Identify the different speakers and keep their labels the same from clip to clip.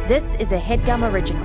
Speaker 1: This is a Headgum original.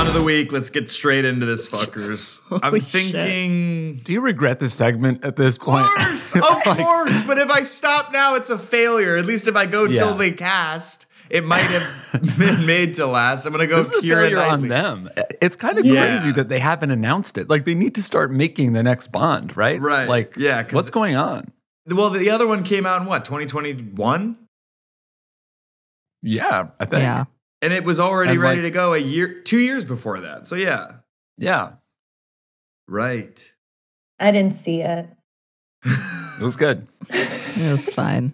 Speaker 2: Of the week. Let's get straight into this, fuckers. I'm thinking.
Speaker 3: Shit. Do you regret this segment at this point?
Speaker 2: Of course. But if I stop now, it's a failure. At least if I go till they cast, it might have been made to last. I'm gonna go.
Speaker 3: This is a failure on them. It's kind of crazy that they haven't announced it. Like they need to start making the next Bond, right?
Speaker 2: Right.
Speaker 3: Like, what's going on?
Speaker 2: Well, the other one came out in what, 2021?
Speaker 3: Yeah, I think.
Speaker 4: Yeah.
Speaker 2: And it was already ready to go 2 years before that. So yeah.
Speaker 3: Yeah.
Speaker 2: Right.
Speaker 5: I didn't see it.
Speaker 3: It was good.
Speaker 4: It was fine.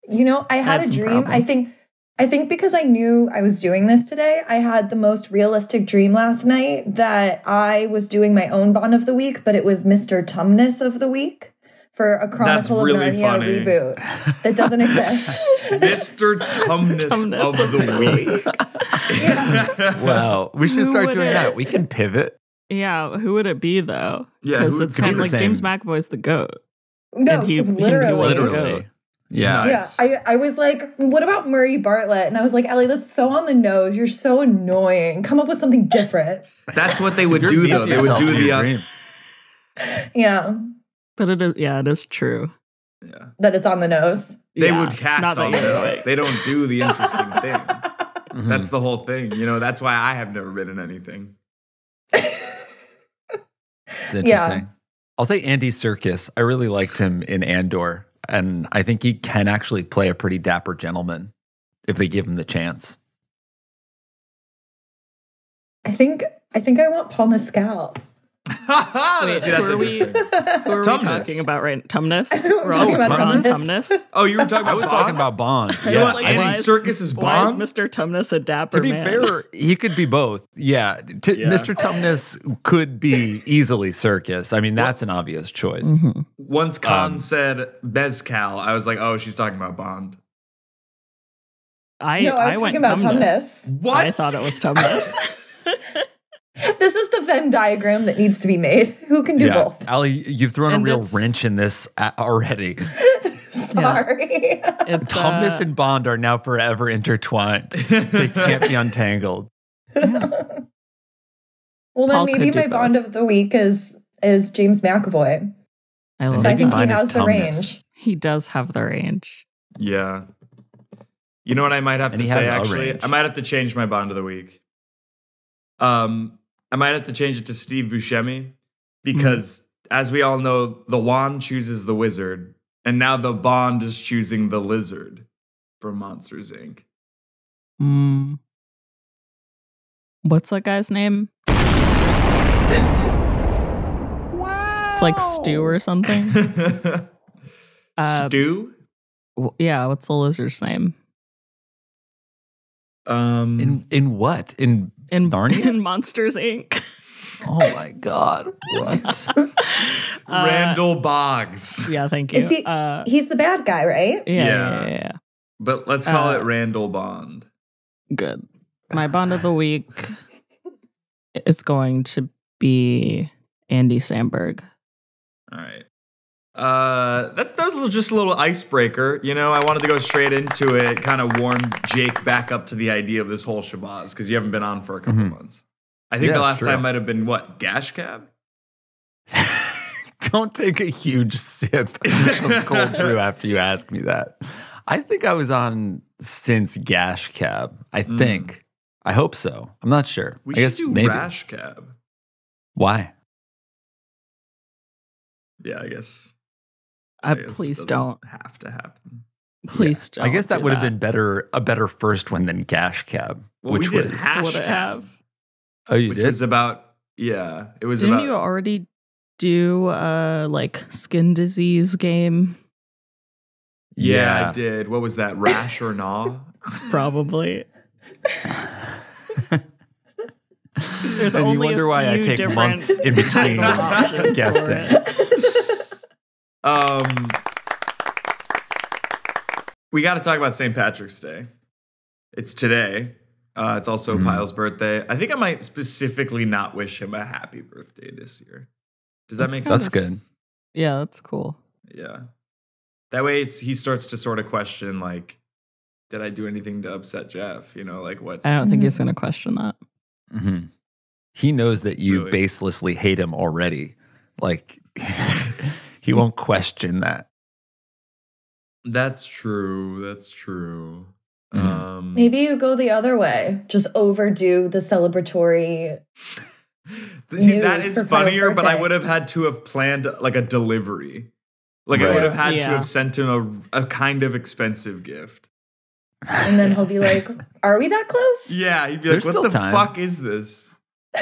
Speaker 5: You know, I had a dream. I think because I knew I was doing this today, I had the most realistic dream last night that I was doing my own Bond of the Week, but it was Mr. Tumnus of the Week for a Chronicle of Narnia reboot that doesn't exist.
Speaker 2: Mr. Tumnus of the Week.
Speaker 3: Wow. We should start doing that. We can pivot.
Speaker 4: Yeah. Who would it be, though?
Speaker 2: Yeah.
Speaker 4: Because it's kind of like James McAvoy's the GOAT.
Speaker 5: No,
Speaker 4: and he was the GOAT.
Speaker 3: Yeah.
Speaker 2: Nice.
Speaker 5: Yeah. I was like, what about Murray Bartlett? And I was like, Ellie, that's so on the nose. You're so annoying. Come up with something different.
Speaker 2: That's what they would do, though. They would do the...
Speaker 5: Yeah.
Speaker 4: But it is true.
Speaker 2: Yeah.
Speaker 5: That it's on the nose.
Speaker 2: They would cast on the nose. They don't do the interesting thing. Mm-hmm. That's the whole thing. You know, that's why I have never been in anything.
Speaker 3: It's interesting. Yeah. I'll say Andy Serkis. I really liked him in Andor. And I think he can actually play a pretty dapper gentleman if they give him the chance.
Speaker 5: I think I want Paul Mescal.
Speaker 4: Wait, who are we talking about right now? Tumnus? We're all
Speaker 5: talking about
Speaker 4: Tumnus?
Speaker 2: Oh, you were talking about
Speaker 3: I was talking about Bond.
Speaker 4: Yeah.
Speaker 2: I think Circus is Bond.
Speaker 4: Why is Mr. Tumnus a dapper man?
Speaker 3: To be fair, he could be both. Yeah. Mr. Tumnus could be easily Circus. I mean, that's an obvious choice.
Speaker 4: Mm-hmm.
Speaker 2: Once Khan said Mezcal, I was like, oh, she's talking about Bond.
Speaker 5: I was talking about Tumnus.
Speaker 2: What?
Speaker 4: I thought it was Tumnus.
Speaker 5: This is the Venn diagram that needs to be made. Who can do both?
Speaker 3: Allie, you've thrown a real wrench in this already.
Speaker 5: Sorry.
Speaker 3: Tumnus and Bond are now forever intertwined. They can't be untangled.
Speaker 5: Yeah. Well, then maybe my Bond of the Week is James McAvoy.
Speaker 4: I
Speaker 5: think he has the range.
Speaker 4: He does have the range.
Speaker 2: Yeah. You know what I might have to say, actually? I might have to change my Bond of the Week. I might have to change it to Steve Buscemi because, as we all know, the wand chooses the wizard, and now the Bond is choosing the lizard from Monsters, Inc.
Speaker 4: What's that guy's name? Wow. It's like Stu or something.
Speaker 2: Stu?
Speaker 4: Yeah, what's the lizard's name?
Speaker 3: In what? In Narnia?
Speaker 4: In Monsters, Inc.
Speaker 3: Oh my God. What?
Speaker 2: Randall Boggs.
Speaker 4: Yeah, thank you.
Speaker 5: He's the bad guy, right?
Speaker 4: Yeah.
Speaker 2: But let's call it Randall Bond.
Speaker 4: Good. My Bond of the Week is going to be Andy Samberg.
Speaker 2: All right. That was just a little icebreaker. You know, I wanted to go straight into it, kind of warm Jake back up to the idea of this whole Shabazz, because you haven't been on for a couple months. I think the last time might have been, what, Gash Cab?
Speaker 3: Don't take a huge sip of cold brew after you ask me that. I think I was on since Gash Cab. I think. I hope so. I'm not sure.
Speaker 2: We should do maybe. Rash Cab.
Speaker 3: Why?
Speaker 2: Yeah, I guess.
Speaker 4: Please don't.
Speaker 2: Have to happen.
Speaker 4: Please don't.
Speaker 3: I guess that would have been a better first one than Gash Cab.
Speaker 2: Well,
Speaker 3: which
Speaker 2: we did
Speaker 3: was
Speaker 2: Hash Cab.
Speaker 3: Oh, you
Speaker 2: which
Speaker 3: did?
Speaker 2: Was about, it was
Speaker 4: Didn't
Speaker 2: about.
Speaker 4: you already do like skin disease game?
Speaker 2: Yeah, I did. What was that? Rash or Gnaw?
Speaker 4: Probably. There's
Speaker 3: and
Speaker 4: only
Speaker 3: you wonder why I take months in between guesting.
Speaker 2: We got to talk about St. Patrick's Day. It's today. It's also Pyle's birthday. I think I might specifically not wish him a happy birthday this year. Does that make sense?
Speaker 3: That's good.
Speaker 4: Yeah, that's cool.
Speaker 2: Yeah. That way he starts to sort of question, like, did I do anything to upset Geoff? You know, like what?
Speaker 4: I don't think he's going to question that.
Speaker 3: Mm-hmm. He knows that you baselessly hate him already. Like, he won't question that.
Speaker 2: That's true. That's true.
Speaker 5: Maybe you go the other way. Just overdo the celebratory.
Speaker 2: See, that is funnier, but I would have had to have planned like a delivery. Like I would have had to have sent him a kind of expensive gift.
Speaker 5: And then he'll be like, are we that close?
Speaker 2: Yeah, he'd be like, what the fuck is this?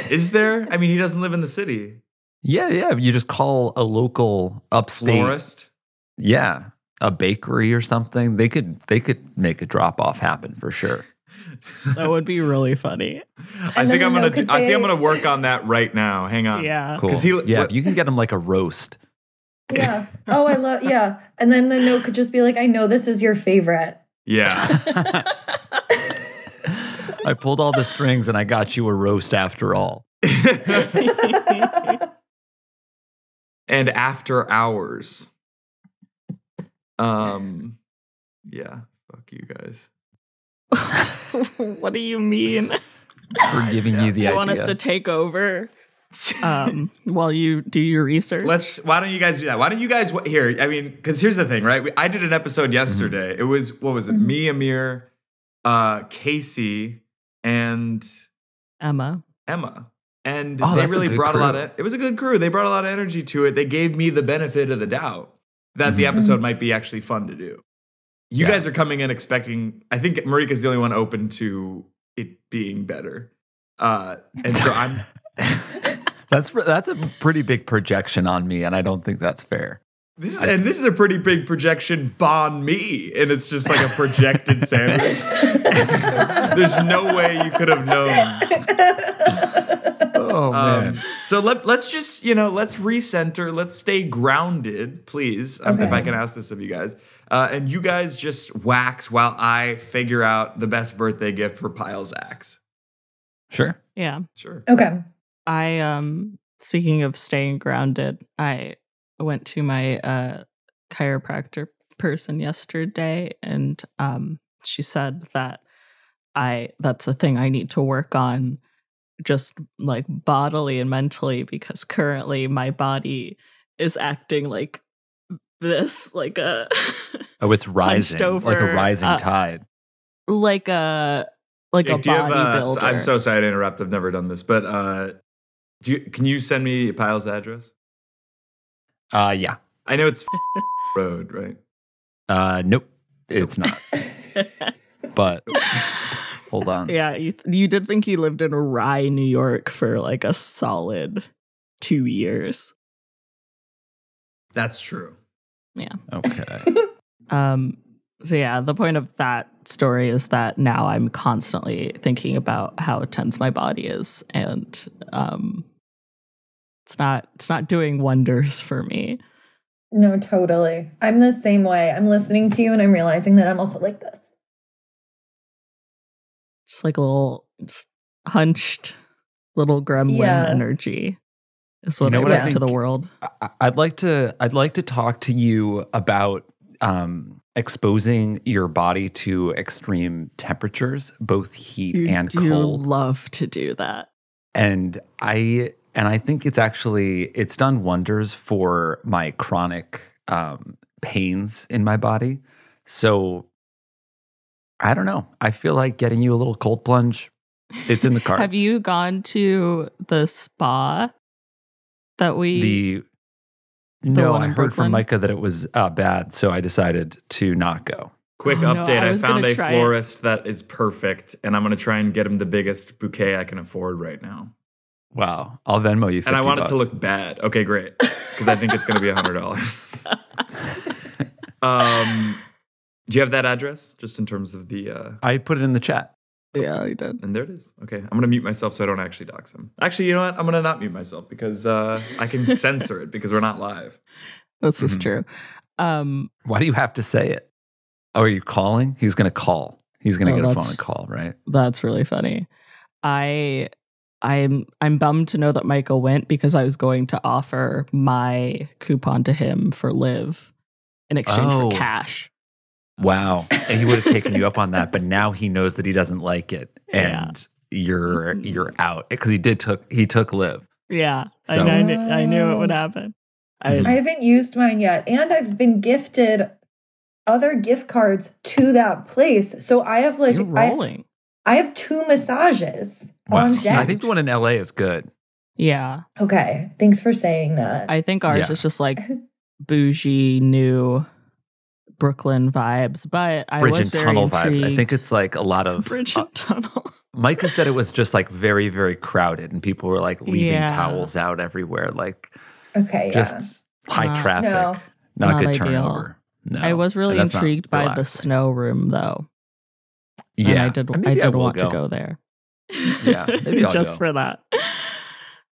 Speaker 2: Is there? I mean, he doesn't live in the city.
Speaker 3: Yeah. You just call a local upstate
Speaker 2: florist.
Speaker 3: Yeah, a bakery or something. They could make a drop off happen for sure.
Speaker 4: That would be really funny.
Speaker 2: I think I'm gonna work on that right now. Hang on.
Speaker 4: Yeah.
Speaker 3: Cool. If you can get him like a roast.
Speaker 5: Yeah. Oh, I love. Yeah. And then the note could just be like, I know this is your favorite.
Speaker 2: Yeah.
Speaker 3: I pulled all the strings and I got you a roast after all.
Speaker 2: And after hours. Yeah. Fuck you guys.
Speaker 4: What do you mean?
Speaker 3: For giving you the idea.
Speaker 4: You want us to take over while you do your research?
Speaker 2: Why don't you guys do that? Why don't you guys here? I mean, because here's the thing, right? I did an episode yesterday. It was, what was it? Me, Amir, Casey, and
Speaker 4: Emma.
Speaker 2: And they really brought a lot of, it was a good crew. They brought a lot of energy to it. They gave me the benefit of the doubt that the episode might be actually fun to do. You guys are coming in expecting, I think Marika's the only one open to it being better. And so I'm...
Speaker 3: That's a pretty big projection on me, and I don't think that's fair.
Speaker 2: This is a pretty big projection on me, and it's just like a projected sandwich. There's no way you could have known.
Speaker 3: Oh man!
Speaker 2: So let's just let's recenter. Let's stay grounded, please. If I can ask this of you guys, and you guys just wax while I figure out the best birthday gift for Pyle's axe.
Speaker 3: Sure.
Speaker 4: Yeah.
Speaker 2: Sure.
Speaker 5: Okay.
Speaker 4: I speaking of staying grounded, I went to my chiropractor person yesterday, and she said that that's a thing I need to work on, just like bodily and mentally, because currently my body is acting like this, like a
Speaker 3: it's rising,
Speaker 4: over,
Speaker 3: like a rising tide,
Speaker 4: like a bodybuilder.
Speaker 2: I'm so sorry to interrupt. I've never done this, but can you send me Pyle's address?
Speaker 3: Yeah.
Speaker 2: I know it's road, right?
Speaker 3: Nope, it's not. But hold on.
Speaker 4: Yeah, you did think he lived in Rye, New York for like a solid 2 years.
Speaker 2: That's true.
Speaker 4: Yeah.
Speaker 3: Okay.
Speaker 4: So yeah, the point of that story is that now I'm constantly thinking about how tense my body is, and it's not doing wonders for me.
Speaker 5: No, totally. I'm the same way. I'm listening to you and I'm realizing that I'm also like this.
Speaker 4: Just like a little hunched little gremlin energy is what I bring to the world.
Speaker 3: I'd like to talk to you about exposing your body to extreme temperatures, both heat and cold.
Speaker 4: You love to do that.
Speaker 3: And I think it's done wonders for my chronic pains in my body. So I don't know. I feel like getting you a little cold plunge, it's in the cards.
Speaker 4: Have you gone to the spa that No, I heard from Micah that it was bad, so I decided to not go.
Speaker 2: Quick update. I found a florist that is perfect, and I'm going to try and get him the biggest bouquet I can afford right now.
Speaker 3: Wow. I'll Venmo you $50.
Speaker 2: And I want it to look bad. Okay, great. Because I think it's going to be $100. Do you have that address? Just in terms of the...
Speaker 3: I put it in the chat.
Speaker 4: Yeah, he did.
Speaker 2: And there it is. Okay, I'm gonna mute myself so I don't actually dox him. Actually, you know what? I'm gonna not mute myself because I can censor it because we're not live.
Speaker 4: This is true.
Speaker 3: Why do you have to say it? Oh, are you calling? He's gonna call. He's gonna get a phone and call, right?
Speaker 4: That's really funny. I'm bummed to know that Michael went because I was going to offer my coupon to him for Live in exchange for cash.
Speaker 3: Wow. And he would have taken you up on that, but now he knows that he doesn't like it, and you're out because he took Live.
Speaker 4: Yeah, so. I knew it would happen.
Speaker 5: I haven't used mine yet, and I've been gifted other gift cards to that place. So I have like I have 2 massages on deck.
Speaker 3: I think the one in LA is good.
Speaker 4: Yeah.
Speaker 5: Okay. Thanks for saying that.
Speaker 4: I think ours is just like bougie new Brooklyn vibes, but I
Speaker 3: Bridge
Speaker 4: was
Speaker 3: and
Speaker 4: very
Speaker 3: tunnel
Speaker 4: intrigued.
Speaker 3: vibes. I think it's like a lot of
Speaker 4: Bridge and tunnel.
Speaker 3: Micah said it was just like very, very crowded, and people were like leaving towels out everywhere, like just high traffic, not good
Speaker 4: ideal.
Speaker 3: turnover. No,
Speaker 4: I was really intrigued by the snow room, though.
Speaker 3: Yeah,
Speaker 4: and I did want to go there.
Speaker 3: Yeah, maybe I'll
Speaker 4: just
Speaker 3: go.
Speaker 4: for that.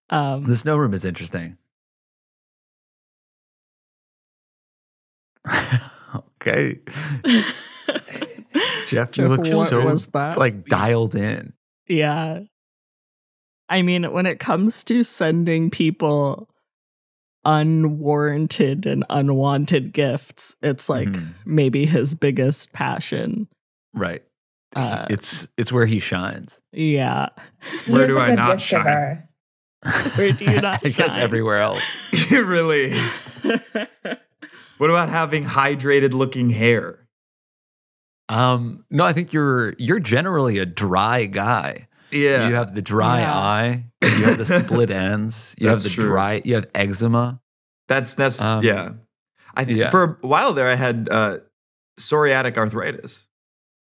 Speaker 3: The snow room is interesting. Okay. Geoff, you look so like dialed in.
Speaker 4: Yeah. I mean, when it comes to sending people unwarranted and unwanted gifts, it's like maybe his biggest passion.
Speaker 3: Right. It's where he shines.
Speaker 4: Yeah.
Speaker 2: Where do I not shine?
Speaker 4: Where do you not
Speaker 3: I guess everywhere else.
Speaker 2: Really? What about having hydrated looking hair?
Speaker 3: No, I think you're generally a dry guy.
Speaker 2: Yeah.
Speaker 3: You have the dry eye, you have the split ends, you have the dry, you have eczema.
Speaker 2: That's necessary. Yeah. I think for a while there I had psoriatic arthritis.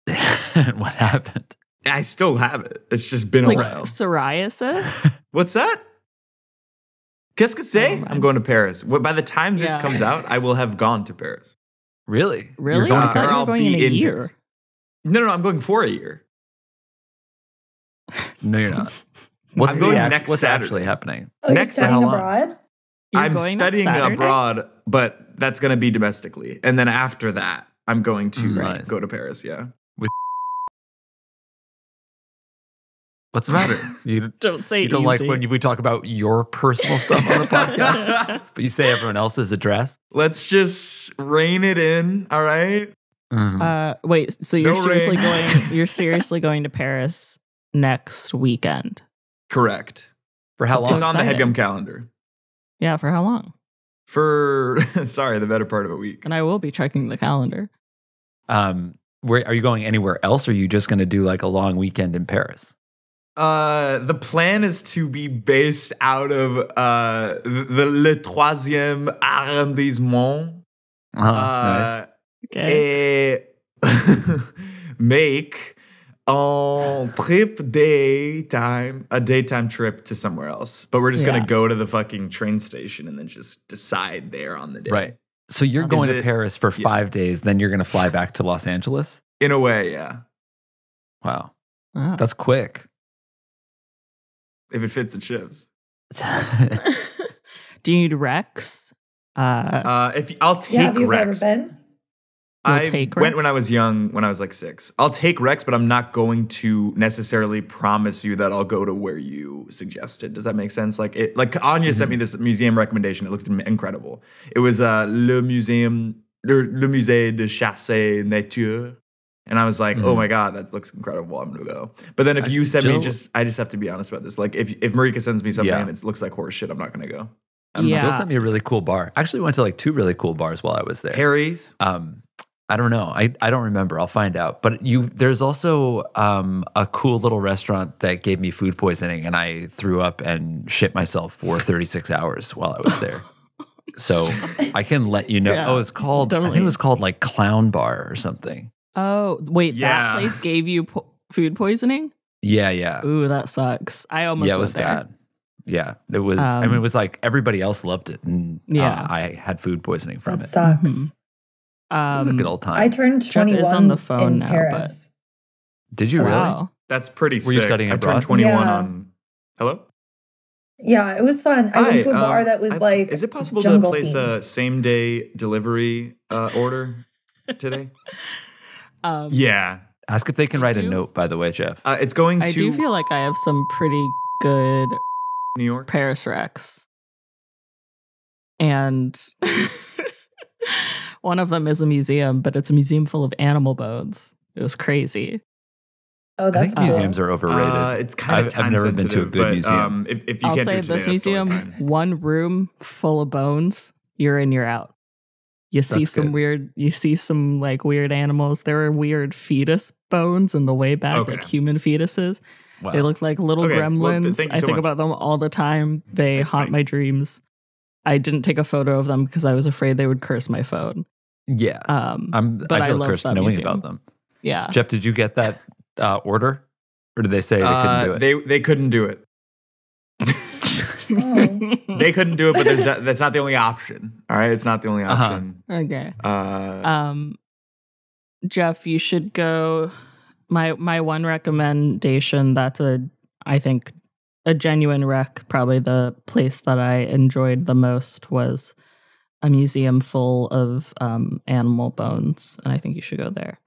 Speaker 3: What happened?
Speaker 2: I still have it. It's just been a while.
Speaker 4: Psoriasis?
Speaker 2: What's that? Qu'est-ce que c'est? I'm going to Paris. By the time this comes out, I will have gone to Paris.
Speaker 3: Really?
Speaker 4: Really?
Speaker 3: You're going
Speaker 4: to Paris? You're going in a year.
Speaker 2: Paris. No, I'm going for a year.
Speaker 3: No, you're not.
Speaker 2: I'm going next
Speaker 3: what's
Speaker 2: Saturday.
Speaker 3: Actually happening?
Speaker 5: Oh, next
Speaker 3: Saturday.
Speaker 5: studying abroad?
Speaker 2: I'm studying abroad, but that's going to be domestically. And then after that, I'm going to go to Paris,
Speaker 3: What's the matter? You
Speaker 4: don't say
Speaker 3: you don't
Speaker 4: easy.
Speaker 3: like when we talk about your personal stuff on the podcast, but you say everyone else's address?
Speaker 2: Let's just rein it in, all right?
Speaker 4: Mm-hmm. Wait, so you're seriously going to Paris next weekend?
Speaker 2: Correct.
Speaker 3: For how long?
Speaker 2: It's on the Headgum calendar.
Speaker 4: Yeah, for how long?
Speaker 2: For the better part of a week.
Speaker 4: And I will be checking the calendar.
Speaker 3: Where are you going anywhere else, or are you just going to do like a long weekend in Paris?
Speaker 2: The plan is to be based out of le troisième arrondissement.
Speaker 3: Nice.
Speaker 4: Okay.
Speaker 2: Make a daytime trip to somewhere else. But we're just going to go to the fucking train station and then just decide there on the day.
Speaker 3: Right. So you're going to Paris for 5 days, then you're going to fly back to Los Angeles?
Speaker 2: In a way, yeah.
Speaker 3: Wow. That's quick.
Speaker 2: If it fits the chips.
Speaker 4: Do you need Rex?
Speaker 2: If I'll take
Speaker 5: have you
Speaker 2: Rex.
Speaker 5: ever been?
Speaker 2: I went when I was young, when I was like 6. I'll take Rex, but I'm not going to necessarily promise you that I'll go to where you suggested. Does that make sense? Like Anya sent me this museum recommendation. It looked incredible. It was le Musée de Chasse et Nature. And I was like, oh my God, that looks incredible. I'm going to go. But then if you send me I just have to be honest about this. Like if Marika sends me something and it looks like horse shit, I'm not going to go.
Speaker 3: Jill sent me a really cool bar. I actually went to like 2 really cool bars while I was there.
Speaker 2: Harry's?
Speaker 3: I don't know. I don't remember. I'll find out. But there's also a cool little restaurant that gave me food poisoning, and I threw up and shit myself for 36 hours while I was there. So I can let you know.
Speaker 4: Yeah,
Speaker 3: it's called, I think it was called like Clown Bar or something.
Speaker 4: Oh, wait, that place gave you food poisoning?
Speaker 3: Yeah.
Speaker 4: Ooh, that sucks. I almost
Speaker 3: it was
Speaker 4: went there.
Speaker 3: bad. Yeah, it was. I mean, it was like everybody else loved it, and I had food poisoning from it.
Speaker 5: Sucks.
Speaker 3: It was a good old time.
Speaker 5: I turned 21
Speaker 4: Jeff is on the phone
Speaker 5: in
Speaker 4: now,
Speaker 5: Paris.
Speaker 3: Did you really?
Speaker 2: That's pretty
Speaker 3: Were
Speaker 2: sick.
Speaker 3: you studying
Speaker 2: I
Speaker 3: abroad?
Speaker 2: turned 21
Speaker 5: Yeah.
Speaker 2: on... Hello?
Speaker 5: Yeah, it was fun. I went to a bar that was like
Speaker 2: Is it possible to
Speaker 5: jungle
Speaker 2: place
Speaker 5: themed.
Speaker 2: a same-day delivery order today?
Speaker 4: Um,
Speaker 2: Yeah.
Speaker 3: Ask if they can write a
Speaker 4: do?
Speaker 3: note, by the way, Geoff.
Speaker 2: It's going to
Speaker 4: I do feel like I have some pretty good
Speaker 2: New York.
Speaker 4: Paris Rex. And one of them is a museum, but it's a museum full of animal bones. It was crazy.
Speaker 5: Oh,
Speaker 3: I
Speaker 5: that's
Speaker 3: think
Speaker 5: cool.
Speaker 3: museums are overrated.
Speaker 2: It's kind of time
Speaker 3: I've never been to a
Speaker 2: sensitive,
Speaker 3: good
Speaker 2: but,
Speaker 3: museum.
Speaker 2: If you
Speaker 4: I'll
Speaker 2: can't
Speaker 4: say
Speaker 2: do it today,
Speaker 4: this
Speaker 2: that's totally
Speaker 4: museum,
Speaker 2: fine.
Speaker 4: one room full of bones, you're in, you're out. You see
Speaker 3: That's
Speaker 4: some
Speaker 3: good.
Speaker 4: weird, you see some like weird animals. There are weird fetus bones in the way back,
Speaker 2: Okay.
Speaker 4: like human fetuses.
Speaker 3: Wow.
Speaker 4: They look like little
Speaker 2: Okay, well,
Speaker 4: gremlins.
Speaker 2: thank you
Speaker 4: I
Speaker 2: so
Speaker 4: think
Speaker 2: much.
Speaker 4: about them all the time. They haunt my dreams. I didn't take a photo of them because I was afraid they would curse my phone.
Speaker 3: Yeah.
Speaker 4: But
Speaker 3: I
Speaker 4: I
Speaker 3: feel
Speaker 4: love
Speaker 3: cursed
Speaker 4: that
Speaker 3: knowing
Speaker 4: museum.
Speaker 3: about them.
Speaker 4: Yeah.
Speaker 3: Jeff, did you get that order? Or did they say they couldn't do it?
Speaker 2: They couldn't do it.
Speaker 5: Oh.
Speaker 2: They couldn't do it, but that's not the only option. All right, it's not the only option.
Speaker 4: Okay.
Speaker 2: Uh,
Speaker 4: Geoff, you should go. My one recommendation that's I think a genuine rec, probably the place that I enjoyed the most was a museum full of animal bones, and I think you should go there.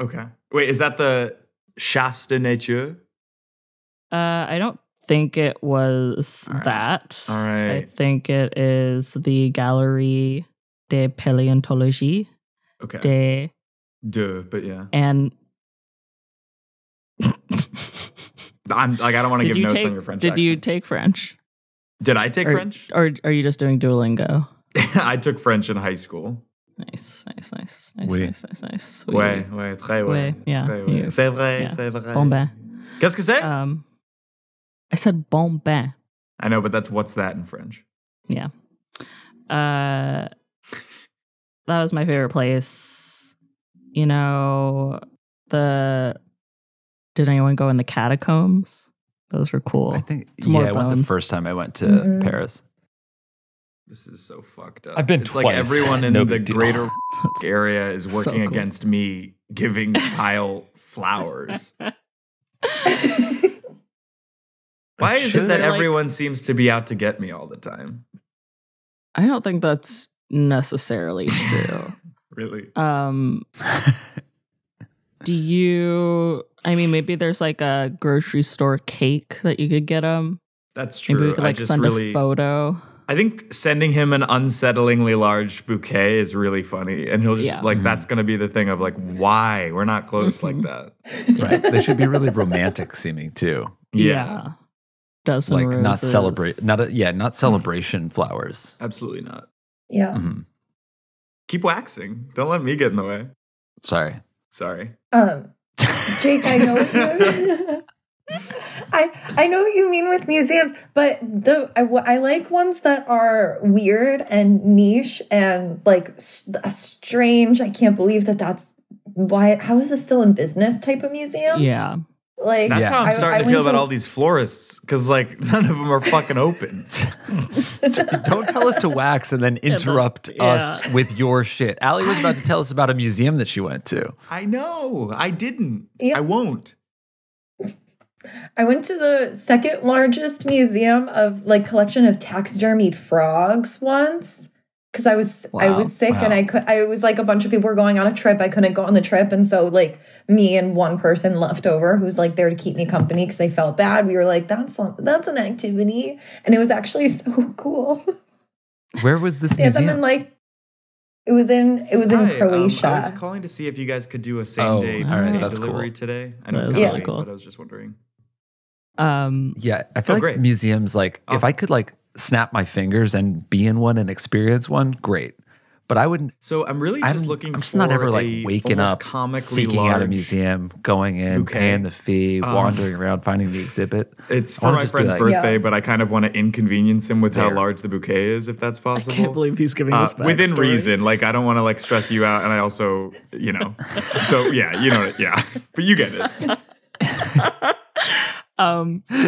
Speaker 2: okay. Wait, is that the Chasse de Nature?
Speaker 4: I don't think it was
Speaker 2: All right.
Speaker 4: that.
Speaker 2: All right.
Speaker 4: I think it is the Galerie de Paléontologie
Speaker 2: Okay.
Speaker 4: de
Speaker 2: But yeah.
Speaker 4: and.
Speaker 2: I'm like, I don't want to
Speaker 4: Did
Speaker 2: give
Speaker 4: you
Speaker 2: notes
Speaker 4: take?
Speaker 2: on your French
Speaker 4: Did you
Speaker 2: accent.
Speaker 4: take French?
Speaker 2: Did I take French?
Speaker 4: Or are you just doing Duolingo?
Speaker 2: I took French in high school.
Speaker 4: Nice.
Speaker 3: Oui.
Speaker 2: Ouais, ouais, très ouais.
Speaker 4: Ouais, yeah,
Speaker 2: Très ouais.
Speaker 4: yeah.
Speaker 2: C'est vrai,
Speaker 4: Yeah.
Speaker 2: c'est vrai.
Speaker 4: Bon ben.
Speaker 2: Qu'est-ce que c'est?
Speaker 4: I said bon ben.
Speaker 2: I know, but that's what's that in French?
Speaker 4: Yeah. That was my favorite place. You know, did anyone go in the catacombs? Those were cool.
Speaker 3: I think,
Speaker 4: It's more
Speaker 3: I went the
Speaker 4: bones.
Speaker 3: first time I went to Paris.
Speaker 2: This is so fucked up.
Speaker 3: I've been
Speaker 2: It's
Speaker 3: twice.
Speaker 2: like everyone in
Speaker 3: No
Speaker 2: the
Speaker 3: big deal.
Speaker 2: greater
Speaker 4: That's
Speaker 2: area is
Speaker 4: so
Speaker 2: working
Speaker 4: cool.
Speaker 2: against me giving Kyle flowers. Why is it
Speaker 3: Should
Speaker 2: that
Speaker 4: I, like-
Speaker 2: everyone seems to be out to get me all the time?
Speaker 4: I don't think that's necessarily true.
Speaker 2: Really?
Speaker 4: Do you? I mean, maybe there's like a grocery store cake that you could get them.
Speaker 2: That's true.
Speaker 4: Maybe we could
Speaker 2: I
Speaker 4: like
Speaker 2: just
Speaker 4: send
Speaker 2: really,
Speaker 4: a photo.
Speaker 2: I think sending him an unsettlingly large bouquet is really funny. And he'll just
Speaker 4: Yeah.
Speaker 2: like, that's going to be the thing of like, why? We're not close like that.
Speaker 3: Right. They should be really romantic seeming too.
Speaker 2: Yeah.
Speaker 4: Dozen
Speaker 3: Like
Speaker 4: roses.
Speaker 3: not celebrate, not celebration flowers.
Speaker 2: Absolutely not.
Speaker 5: Yeah.
Speaker 3: Mhm.
Speaker 2: Keep waxing. Don't let me get in the way.
Speaker 3: Sorry.
Speaker 2: Sorry.
Speaker 5: Jake, I know what you I know what you mean with museums, but I like ones that are weird and niche and like strange. I can't believe that's why. How is this still in business type of museum?
Speaker 4: Yeah.
Speaker 5: Like
Speaker 2: That's how I'm starting to
Speaker 5: went
Speaker 2: feel about all these florists because like none of them are fucking open.
Speaker 3: Don't tell us to wax and then interrupt us with your shit. Allie was about to tell us about a museum that she went to.
Speaker 2: I know. I didn't.
Speaker 5: Yeah.
Speaker 2: I won't.
Speaker 5: I went to the second largest museum of like collection of taxidermied frogs once because I was sick and I was like a bunch of people were going on a trip. I couldn't go on the trip, and so like me and one person left over who's like there to keep me company because they felt bad. We were like, that's an activity, and it was actually so cool.
Speaker 3: Where was this
Speaker 5: They had them
Speaker 3: museum?
Speaker 5: in like it was in
Speaker 2: Hi,
Speaker 5: Croatia.
Speaker 2: I was calling to see if you guys could do a same day
Speaker 3: all right,
Speaker 2: bouquet
Speaker 3: that's
Speaker 2: delivery
Speaker 3: cool.
Speaker 2: today. I know it's
Speaker 4: That's
Speaker 2: kind of
Speaker 5: really
Speaker 2: late,
Speaker 4: cool.
Speaker 2: but I was just wondering.
Speaker 3: Yeah, I feel like
Speaker 2: great.
Speaker 3: museums, like if I
Speaker 2: Awesome.
Speaker 3: could like snap my fingers and be in one and experience one, great. But I wouldn't.
Speaker 2: So I'm really just looking
Speaker 3: I'm just
Speaker 2: for
Speaker 3: not ever like
Speaker 2: a
Speaker 3: waking
Speaker 2: almost
Speaker 3: up,
Speaker 2: comically
Speaker 3: seeking
Speaker 2: large
Speaker 3: out a museum, going in,
Speaker 2: bouquet.
Speaker 3: paying the fee, wandering around, finding the exhibit.
Speaker 2: It's
Speaker 3: I
Speaker 2: for
Speaker 3: wanna
Speaker 2: my
Speaker 3: just be
Speaker 2: friend's
Speaker 3: like-
Speaker 2: birthday,
Speaker 5: Yeah.
Speaker 2: but I kind of want to inconvenience him with how
Speaker 3: There.
Speaker 2: large the bouquet is, if that's
Speaker 4: I
Speaker 2: possible.
Speaker 4: can't believe he's giving this backstory.
Speaker 2: Within reason. Like I don't want to like stress you out, and I also, you know. So yeah, you know, yeah. But you get it.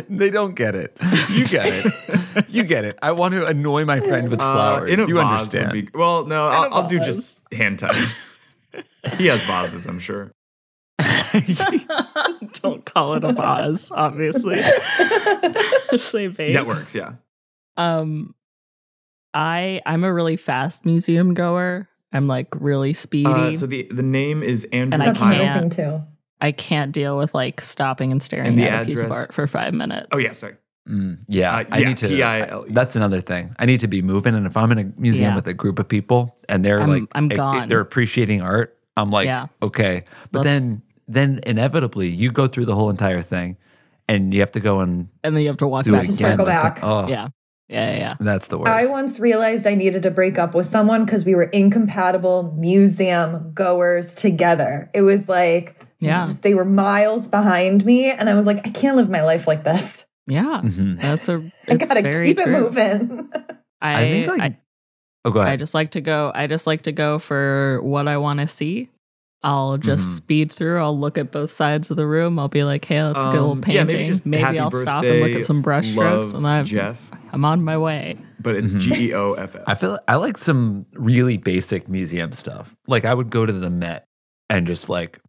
Speaker 3: They don't get it. You get it. You get it. I want to annoy my friend with flowers.
Speaker 2: In a
Speaker 3: You
Speaker 2: vase
Speaker 3: understand.
Speaker 2: would be well. No, I'll do
Speaker 4: vase.
Speaker 2: just hand touch. He has vases, I'm sure.
Speaker 4: Don't call it a vase, obviously. Just say vase.
Speaker 2: That works, yeah.
Speaker 4: I'm a really fast museum goer. I'm like really speedy.
Speaker 2: So the name is Andrew
Speaker 4: and
Speaker 2: Pyle.
Speaker 4: I can't deal with like stopping and staring at a piece of art for 5 minutes.
Speaker 2: Oh yeah, sorry.
Speaker 3: I need to.
Speaker 2: P-I-L-E.
Speaker 3: That's another thing. I need to be moving, and if I'm in a museum with a group of people and they're
Speaker 4: I'm gone.
Speaker 3: They're appreciating art. I'm like, okay, but then inevitably you go through the whole entire thing, and you have to go and
Speaker 4: then you have to walk
Speaker 3: do
Speaker 4: back.
Speaker 3: it again.
Speaker 5: Circle back.
Speaker 4: Yeah.
Speaker 3: That's the worst.
Speaker 5: I once realized I needed to break up with someone because we were incompatible museum goers together. It was like, they were miles behind me, and I was like, I can't live my life like this.
Speaker 4: Yeah,
Speaker 5: I gotta keep it moving.
Speaker 3: I think go ahead.
Speaker 4: I just like to go for what I want to see. I'll just speed through. I'll look at both sides of the room. I'll be like, hey, let's go a little painting. Maybe I'll stop and look at some brush strokes, and I'm on my way.
Speaker 2: But it's Geoff.
Speaker 3: I like some really basic museum stuff. Like I would go to the Met and just like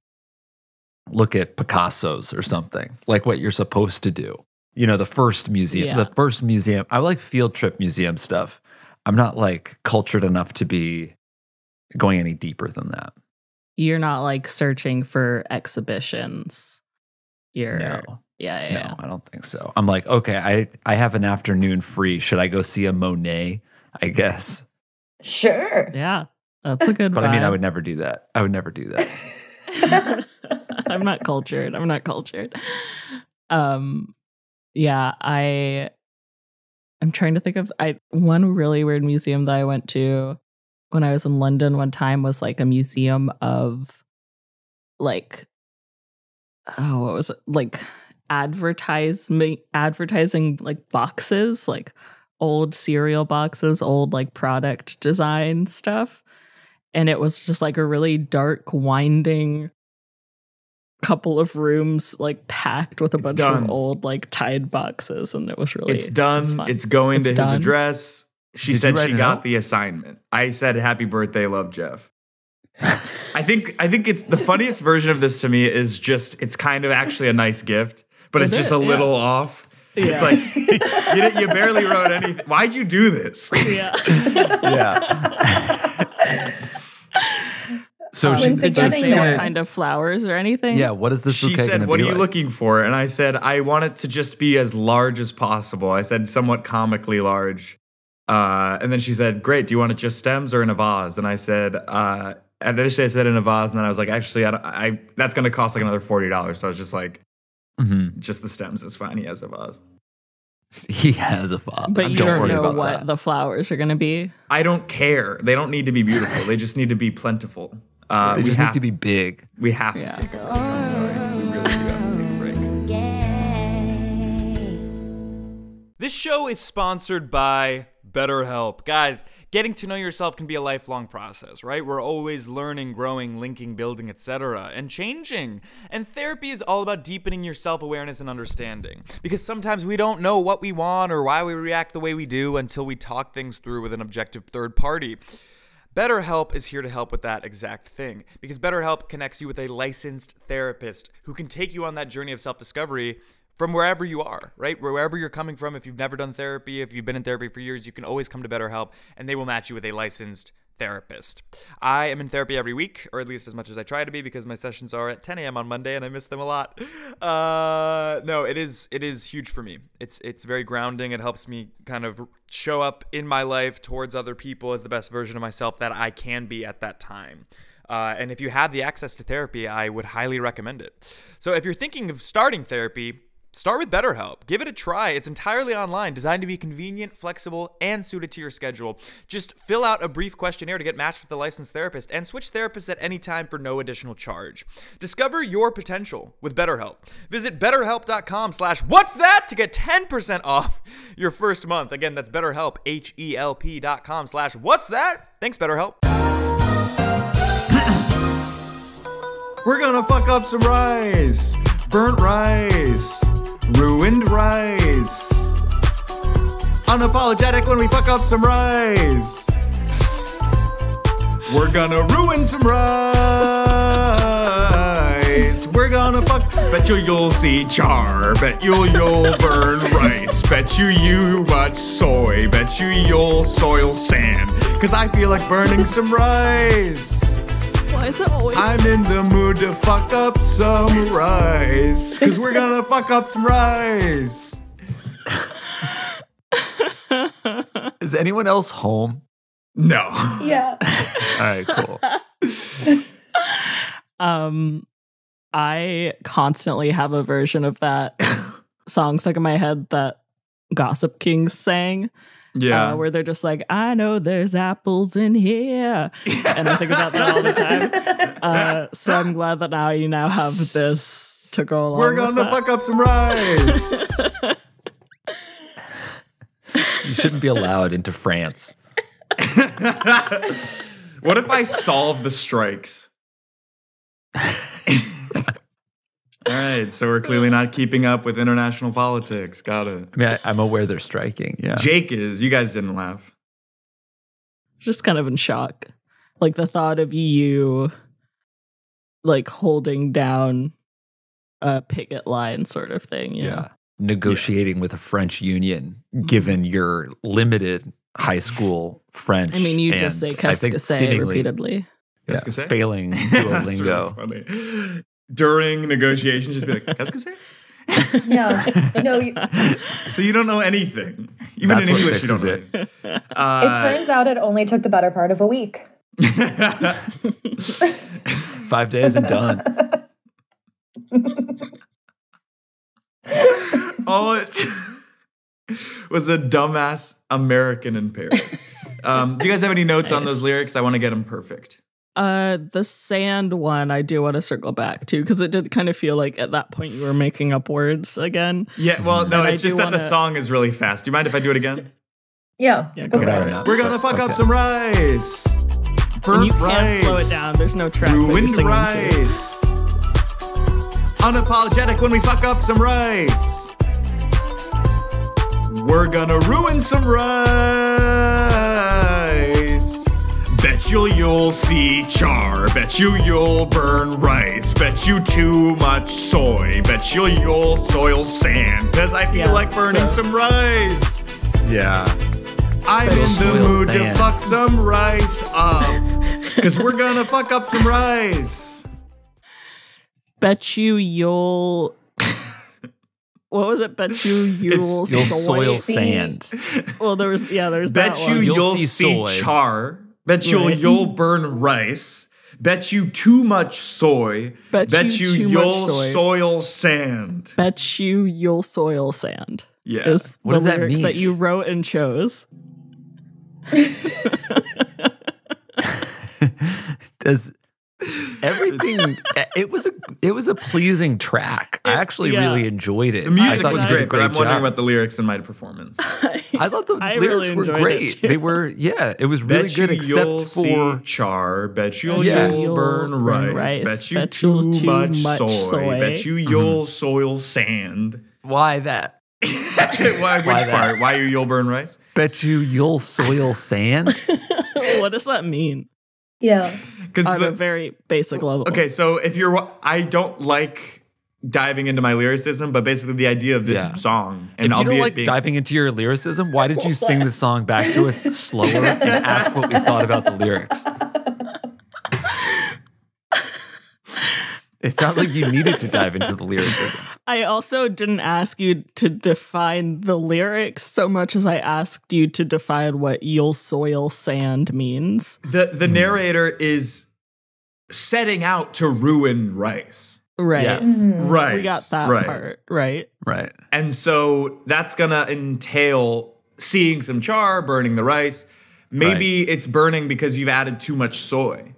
Speaker 3: look at Picasso's or something, like what you're supposed to do. You know, the first museum. I like field trip museum stuff. I'm not like cultured enough to be going any deeper than that.
Speaker 4: You're not like searching for exhibitions.
Speaker 3: No, I don't think so. I'm like, okay, I have an afternoon free. Should I go see a Monet? I guess.
Speaker 5: Sure.
Speaker 4: Yeah, that's a good
Speaker 3: But
Speaker 4: vibe.
Speaker 3: I mean, I would never do that.
Speaker 4: I'm not cultured. Yeah, I'm trying to think of one really weird museum that I went to when I was in London one time was like a museum of like what was it? Like advertising like boxes, like old cereal boxes, old like product design stuff. And it was just like a really dark, winding couple of rooms like packed with a bunch of old like Tide boxes, and it was really
Speaker 2: it's done. It's going to his address. She said she got the assignment. I said happy birthday, love, Geoff. I think it's the funniest version of this to me is just it's kind of actually a nice gift, but it's just a little off. It's like you barely wrote anything. Why'd you do this?
Speaker 4: Yeah.
Speaker 3: So
Speaker 4: did you say what kind of flowers or anything?
Speaker 3: Yeah, what is this?
Speaker 2: She said, "What are you looking for?" And I said, "I want it to just be as large as possible." I said, "Somewhat comically large." And then she said, "Great. Do you want it just stems or in a vase?" And I said, initially I said in a vase, and then I was like, "Actually, I that's going to cost like another $40." So I was just like, "Just the stems is fine." He has a vase.
Speaker 3: He has a vase.
Speaker 4: But you don't know what the flowers are going to be.
Speaker 2: I don't care. They don't need to be beautiful. They just need to be plentiful.
Speaker 3: They just need to be big.
Speaker 2: We have to take a break. I'm sorry. We really do have to take a break. This show is sponsored by BetterHelp. Guys, getting to know yourself can be a lifelong process, right? We're always learning, growing, linking, building, etc., and changing. And therapy is all about deepening your self-awareness and understanding. Because sometimes we don't know what we want or why we react the way we do until we talk things through with an objective third party. BetterHelp is here to help with that exact thing, because BetterHelp connects you with a licensed therapist who can take you on that journey of self-discovery from wherever you are, right? Wherever you're coming from. If you've never done therapy, if you've been in therapy for years, you can always come to BetterHelp, and they will match you with a licensed therapist. I am in therapy every week, or at least as much as I try to be, because my sessions are at 10 a.m. on Monday, and I miss them a lot. No, it is huge for me. It's very grounding. It helps me kind of show up in my life towards other people as the best version of myself that I can be at that time. And if you have the access to therapy, I would highly recommend it. So if you're thinking of starting therapy, start with BetterHelp. Give it a try. It's entirely online, designed to be convenient, flexible, and suited to your schedule. Just fill out a brief questionnaire to get matched with a licensed therapist, and switch therapists at any time for no additional charge. Discover your potential with BetterHelp. Visit BetterHelp.com/what's-that to get 10% off your first month. Again, that's BetterHelp, HELP.com/what's-that. Thanks, BetterHelp. We're gonna fuck up some rice. Burnt rice. Ruined rice. Unapologetic when we fuck up some rice. We're gonna ruin some rice. we're gonna fuck. Bet you'll see char. Bet you'll burn rice. Bet you much soy. Bet you'll soil sand. Cause I feel like burning some rice.
Speaker 4: Why is it always?
Speaker 2: I'm in the mood to fuck up some rice. Cause we're gonna fuck up some rice.
Speaker 3: Is anyone else home?
Speaker 2: No.
Speaker 5: Yeah.
Speaker 3: All right, cool.
Speaker 4: I constantly have a version of that song stuck in my head that Gossip Kings sang.
Speaker 2: Yeah.
Speaker 4: Where they're just like, I know there's apples in here. And I think about that all the time. So I'm glad that you now have this to go along
Speaker 2: We're gonna fuck up some rice.
Speaker 3: You shouldn't be allowed into France.
Speaker 2: What if I solve the strikes? All right, so we're clearly not keeping up with international politics. Got it.
Speaker 3: I mean, I'm aware they're striking. Yeah.
Speaker 2: Jake is. You guys didn't laugh.
Speaker 4: Just kind of in shock. Like the thought of you like holding down a picket line sort of thing.
Speaker 3: Yeah. Negotiating with a French union, given your limited high school French.
Speaker 4: I mean, you just say "qu'est-ce repeatedly.
Speaker 3: Yeah, failing Duolingo.
Speaker 2: Really funny. During negotiations, just be like, "Qu'est-ce
Speaker 5: Yeah. No.
Speaker 2: So you don't know anything. Even in English, you don't know.
Speaker 3: It
Speaker 5: Turns out it only took the better part of a week.
Speaker 3: 5 days and done.
Speaker 2: Oh, it was a dumbass American in Paris. Do you guys have any notes on those lyrics? I want to get them perfect.
Speaker 4: The sand one, I do want to circle back to because it did kind of feel like at that point you were making up words again.
Speaker 2: Yeah, well, no, it's just that the song is really fast. Do you mind if I do it again?
Speaker 5: Yeah,
Speaker 4: go for
Speaker 5: it.
Speaker 2: We're gonna fuck up some rice. Burnt
Speaker 4: you
Speaker 2: rice.
Speaker 4: Can't slow it down. There's no track.
Speaker 2: Ruined rice. Unapologetic when we fuck up some rice. We're gonna ruin some rice. Bet you'll see char. Bet you'll burn rice. Bet you too much soy. Bet you'll soil sand. Cause I feel like burning some rice.
Speaker 3: Yeah.
Speaker 2: I'm in the mood to fuck some rice up. Cause we're gonna fuck up some rice.
Speaker 4: Bet you'll... What was it? Bet you'll
Speaker 3: soil sand.
Speaker 4: Well, there's that one.
Speaker 2: Bet you'll see char. Bet you'll burn rice. Bet you too much soy. Bet you'll soil sand.
Speaker 4: Bet you'll soil sand.
Speaker 2: Yeah.
Speaker 4: Is
Speaker 3: what does that mean?
Speaker 4: That you wrote and chose.
Speaker 3: Does everything? It was a pleasing track. I actually really enjoyed it.
Speaker 2: The music was
Speaker 3: great,
Speaker 2: great, but I'm wondering about the lyrics in my performance.
Speaker 3: I thought the lyrics were great. They were, it was really good. Except for
Speaker 2: char. Bet you'll burn rice. Bet you too much soy. Bet you'll soil sand.
Speaker 3: Why that?
Speaker 2: Which part? Why you'll burn rice?
Speaker 3: Bet you'll soil sand.
Speaker 4: What does that mean?
Speaker 5: Yeah.
Speaker 2: Because
Speaker 4: on a very basic level.
Speaker 2: Okay, so I don't like diving into my lyricism, but basically the idea of this song, and
Speaker 3: if you don't like diving into your lyricism, why did you sing the song back to us slower and ask what we thought about the lyrics? It sounds like you needed to dive into the lyricism.
Speaker 4: I also didn't ask you to define the lyrics so much as I asked you to define what you'll soil sand means.
Speaker 2: The narrator is setting out to ruin rice.
Speaker 4: Right.
Speaker 3: Yes.
Speaker 2: Right.
Speaker 4: We got that part. Right.
Speaker 3: Right.
Speaker 2: And so that's going to entail seeing some char, burning the rice. Maybe it's burning because you've added too much soy.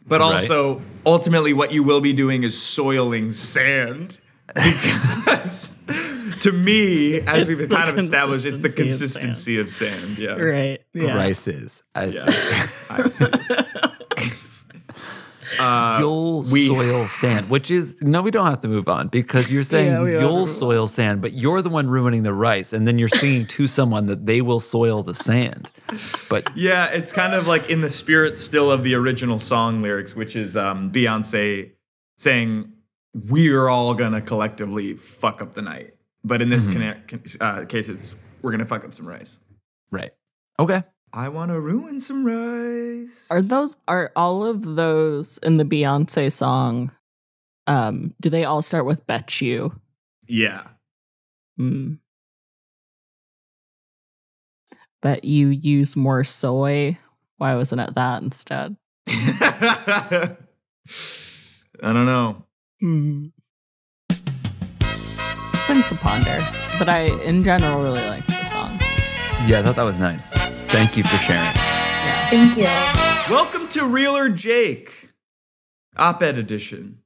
Speaker 2: But also, ultimately, what you will be doing is soiling sand. Because to me, as we've kind of established, it's the consistency of sand. Yeah.
Speaker 4: Right. Yeah.
Speaker 3: Rices. I see. You'll soil sand, which is, no, we don't have to move on because you're saying you'll soil sand, but you're the one ruining the rice. And then you're singing to someone that they will soil the sand. But
Speaker 2: yeah, it's kind of like in the spirit still of the original song lyrics, which is Beyonce saying, we're all gonna collectively fuck up the night. But in this case, we're gonna fuck up some rice.
Speaker 3: Right. Okay.
Speaker 2: I want to ruin some rice.
Speaker 4: Are all of those in the Beyonce song? Do they all start with "Bet You"?
Speaker 2: Yeah.
Speaker 4: Bet you use more soy. Why wasn't it that instead?
Speaker 2: I don't know.
Speaker 4: Things to ponder, but I, in general, really like the song.
Speaker 3: Yeah, I thought that was nice. Thank you for sharing.
Speaker 4: Yeah.
Speaker 5: Thank you.
Speaker 2: Welcome to Real or Jake, OpEd edition.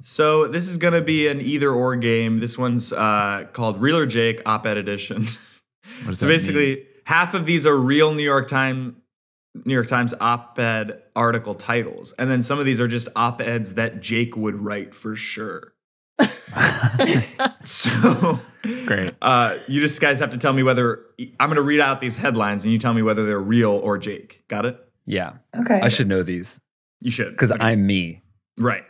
Speaker 2: So this is going to be an either or game. This one's called Real or Jake, OpEd edition. So basically, half of these are real New York Times op-ed article titles, and then some of these are just op-eds that Jake would write for sure. So
Speaker 3: great.
Speaker 2: You just guys have to tell me whether I'm going to read out these headlines, and you tell me whether they're real or Jake. Got it?
Speaker 3: Yeah.
Speaker 5: Okay.
Speaker 3: I should know these
Speaker 2: You should,
Speaker 3: because I'm me.
Speaker 2: right.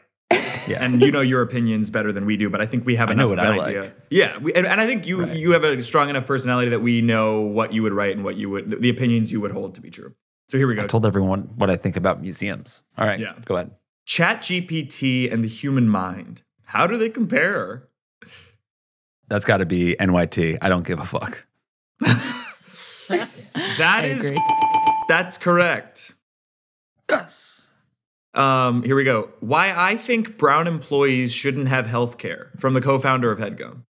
Speaker 3: Yeah.
Speaker 2: And you know your opinions better than we do, but I think we have enough of an idea.
Speaker 3: Like.
Speaker 2: Yeah, and I think you have a strong enough personality that we know what you would write and what you would the opinions you would hold to be true. So here we go.
Speaker 3: I told everyone what I think about museums. All right, go ahead.
Speaker 2: ChatGPT and the human mind. How do they compare?
Speaker 3: That's got to be NYT. I don't give a fuck.
Speaker 2: That's correct.
Speaker 3: Yes.
Speaker 2: Here we go. Why I think brown employees shouldn't have health care, from the co-founder of Headgum.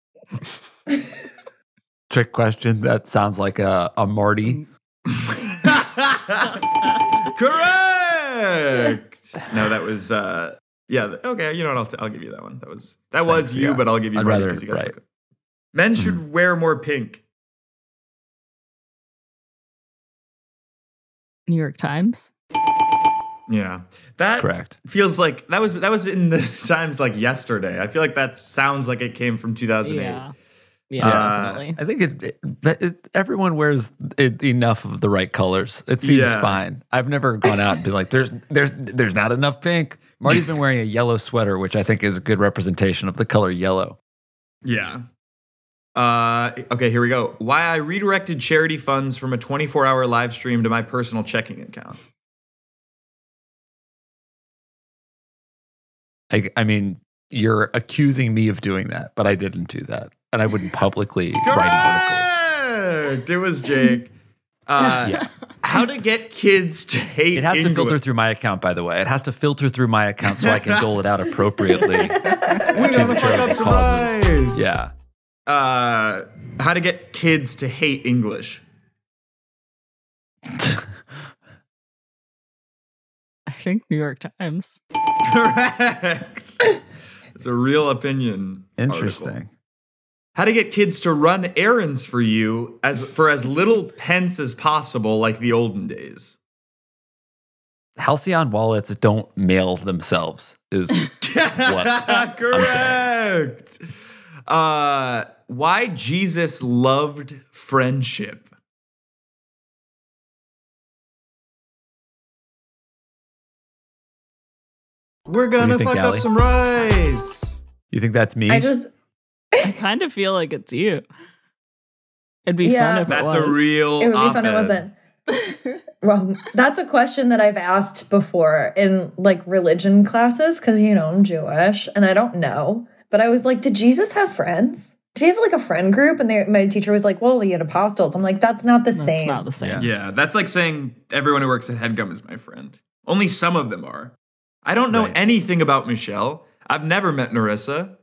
Speaker 3: Trick question. That sounds like a Marty.
Speaker 2: Correct. No, that was okay. You know what? I'll give you that one. That was you, but I'll give you.
Speaker 3: I'd
Speaker 2: Marty
Speaker 3: rather,
Speaker 2: because you got
Speaker 3: right.
Speaker 2: Men should wear more pink.
Speaker 4: New York Times.
Speaker 2: Yeah,
Speaker 3: that's correct.
Speaker 2: Feels like that was in the Times like yesterday. I feel like that sounds like it came from 2008.
Speaker 4: Yeah, definitely.
Speaker 3: I think everyone wears enough of the right colors. It seems fine. I've never gone out and been like, there's not enough pink. Marty's been wearing a yellow sweater, which I think is a good representation of the color yellow.
Speaker 2: Yeah. Okay, here we go. Why I redirected charity funds from a 24-hour live stream to my personal checking account.
Speaker 3: I mean, you're accusing me of doing that, but I didn't do that. And I wouldn't publicly write an article.
Speaker 2: It was Jake. How to get kids to hate
Speaker 3: It has
Speaker 2: English.
Speaker 3: to filter through my account, by the way. It has to filter through my account so I can dole it out appropriately.
Speaker 2: We gotta fuck up some rice.
Speaker 3: Yeah.
Speaker 2: How to get kids to hate English.
Speaker 4: I think New York Times.
Speaker 2: Correct. It's a real opinion.
Speaker 3: Interesting.
Speaker 2: Article. How to get kids to run errands for you for as little pence as possible, like the olden days.
Speaker 3: Halcyon wallets don't mail themselves is what
Speaker 2: correct. Why Jesus loved friendship. We're gonna fuck up some rice.
Speaker 3: You think that's me?
Speaker 4: I kind of feel like it's you. It'd be fun if it was.
Speaker 2: That's a real
Speaker 5: It would be fun if it wasn't. Well, that's a question that I've asked before in like religion classes because, you know, I'm Jewish and I don't know. But I was like, did Jesus have friends? Did he have like a friend group? And my teacher was like, well, he had apostles. I'm like, that's not the same.
Speaker 4: That's not the same.
Speaker 2: Yeah, that's like saying everyone who works at Headgum is my friend. Only some of them are. I don't know anything about Michelle. I've never met Narissa.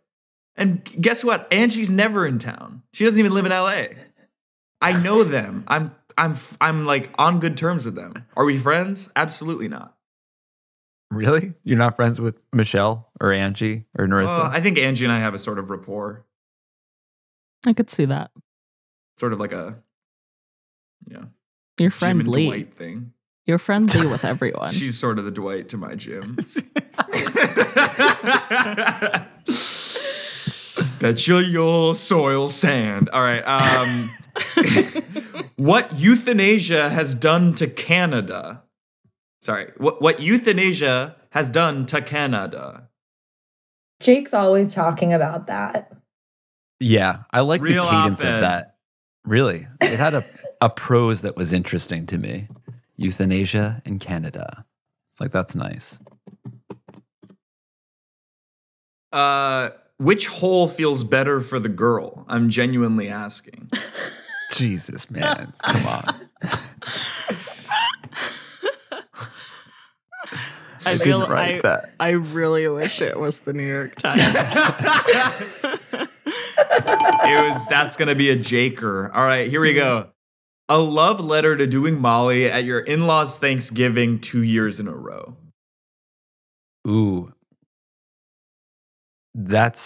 Speaker 2: And guess what? Angie's never in town. She doesn't even live in LA. I know them. I'm like on good terms with them. Are we friends? Absolutely not.
Speaker 3: Really? You're not friends with Michelle or Angie or Narissa?
Speaker 2: Well, I think Angie and I have a sort of rapport.
Speaker 4: I could see that.
Speaker 2: Sort of like a
Speaker 4: You're
Speaker 2: Jim and
Speaker 4: friendly.
Speaker 2: Dwight thing.
Speaker 4: You're friendly with everyone.
Speaker 2: She's sort of the Dwight to my Jim. Bet you'll soil sand. All right. What euthanasia has done to Canada? Sorry. What euthanasia has done to Canada?
Speaker 5: Jake's always talking about that.
Speaker 3: Yeah, I like
Speaker 2: Real
Speaker 3: the cadence
Speaker 2: op-ed.
Speaker 3: of that. Really. It had a prose that was interesting to me. Euthanasia in Canada. It's like, that's nice.
Speaker 2: Which hole feels better for the girl? I'm genuinely asking.
Speaker 3: Jesus, man. Come on.
Speaker 4: I
Speaker 3: didn't write that.
Speaker 4: I really wish it was the New York Times.
Speaker 2: That's gonna be a Jaker. All right, here we go. A love letter to doing Molly at your in-laws' Thanksgiving 2 years in a row.
Speaker 3: Ooh. That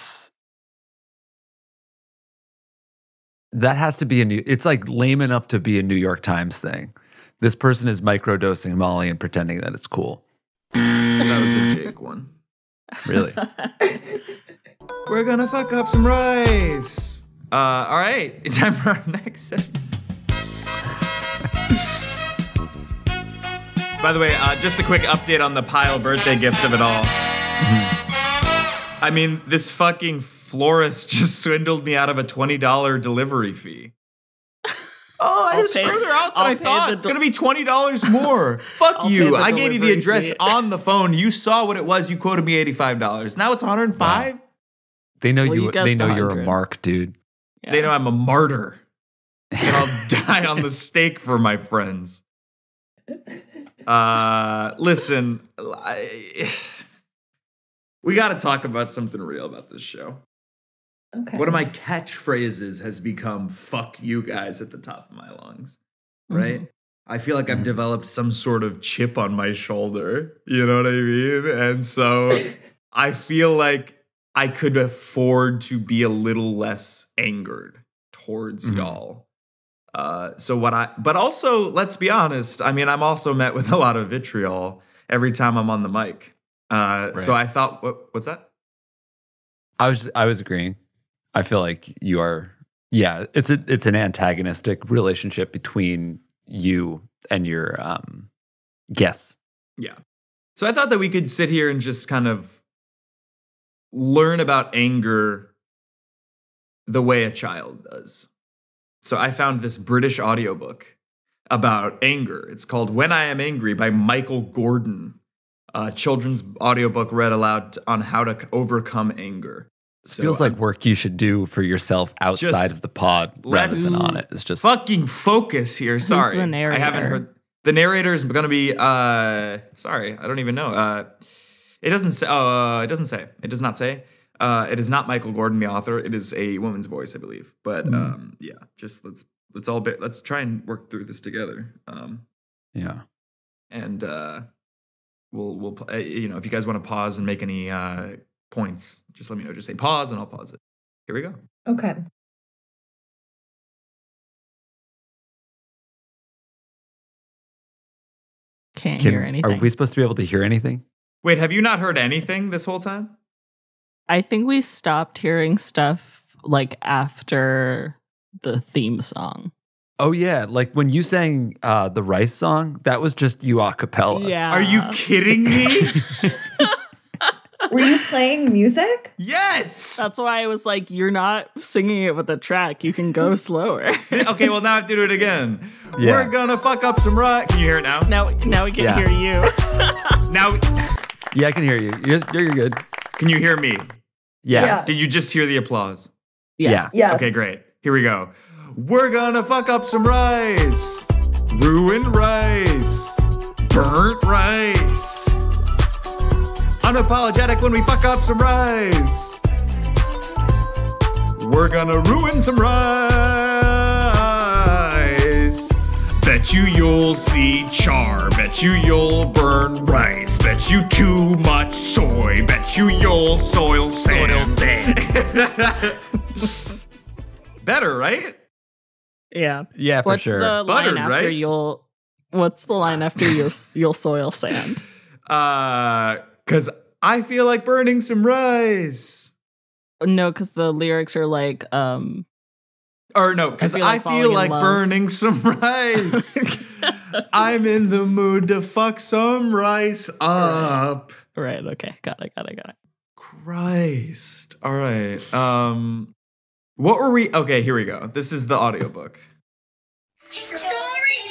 Speaker 3: has to be it's like lame enough to be a New York Times thing. This person is microdosing Molly and pretending that it's cool.
Speaker 2: That was a Jake one.
Speaker 3: Really?
Speaker 2: We're gonna fuck up some rice. All right, time for our next segment. By the way, just a quick update on the pile birthday gift of it all. I mean, this fucking florist just swindled me out of a $20 delivery fee. It's further out than I thought. It's going to be $20 more. Fuck you. I gave you the address on the phone. You saw what it was. You quoted me $85. Now it's $105? Wow.
Speaker 3: They know They know you're a mark, dude.
Speaker 2: Yeah. They know I'm a martyr. And I'll die on the stake for my friends. Listen, we got to talk about something real about this show.
Speaker 5: Okay.
Speaker 2: One of my catchphrases has become "fuck you guys" at the top of my lungs. Right? Mm-hmm. I feel like I've developed some sort of chip on my shoulder. You know what I mean? And so I feel like I could afford to be a little less angered towards y'all. But also, let's be honest. I mean, I'm also met with a lot of vitriol every time I'm on the mic. Right. So I thought, what's that?
Speaker 3: I was agreeing. I feel like you are. Yeah, it's an antagonistic relationship between you and your guests.
Speaker 2: Yeah. So I thought that we could sit here and just kind of learn about anger the way a child does. So I found this British audiobook about anger. It's called When I Am Angry by Michael Gordon. Children's audiobook read aloud on how to overcome anger. So
Speaker 3: feels like work you should do for yourself outside of the pod rather than on it. It's just
Speaker 2: fucking focus here. Sorry.
Speaker 4: Who's the narrator?
Speaker 2: I haven't heard. The narrator is going to be, sorry, I don't even know. It doesn't say, it doesn't say. It does not say. It is not Michael Gordon, the author. It is a woman's voice, I believe. But yeah, just let's try and work through this together.
Speaker 3: Yeah.
Speaker 2: And we'll if you guys want to pause and make any points, just let me know. Just say pause and I'll pause it. Here we go.
Speaker 5: Okay.
Speaker 4: Can't hear anything.
Speaker 3: Are we supposed to be able to hear anything?
Speaker 2: Wait, have you not heard anything this whole time?
Speaker 4: I think we stopped hearing stuff like after the theme song.
Speaker 3: Oh yeah, like when you sang the Rice song, that was just you a cappella.
Speaker 4: Yeah.
Speaker 2: Are you kidding me?
Speaker 5: Were you playing music?
Speaker 2: Yes.
Speaker 4: That's why I was like, you're not singing it with a track. You can go slower.
Speaker 2: Okay, well now I have to do it again.
Speaker 3: Yeah.
Speaker 2: We're gonna fuck up some right. Can you hear it now?
Speaker 4: Now we can hear you.
Speaker 2: Now.
Speaker 3: Yeah, I can hear you. You're good.
Speaker 2: Can you hear me?
Speaker 3: Yes.
Speaker 2: Did you just hear the applause?
Speaker 4: Yes.
Speaker 5: Yes.
Speaker 2: Okay, great. Here we go. We're gonna fuck up some rice. Ruined rice. Burnt rice. Unapologetic when we fuck up some rice. We're gonna ruin some rice. Bet you'll see char. Bet you'll burn rice. Bet you too much soy. Bet you'll soil sand. Better, right?
Speaker 4: Yeah.
Speaker 3: Yeah, for sure.
Speaker 4: What's the line
Speaker 2: Buttered
Speaker 4: after
Speaker 2: rice?
Speaker 4: What's the line after you'll soil sand?
Speaker 2: Because I feel like burning some rice.
Speaker 4: No, because the lyrics are like,
Speaker 2: Or no, because I feel like burning some rice. I'm in the mood to fuck some rice up.
Speaker 4: Right, okay. Got it.
Speaker 2: Christ. All right. What were we? Okay, here we go. This is the audiobook.
Speaker 6: Story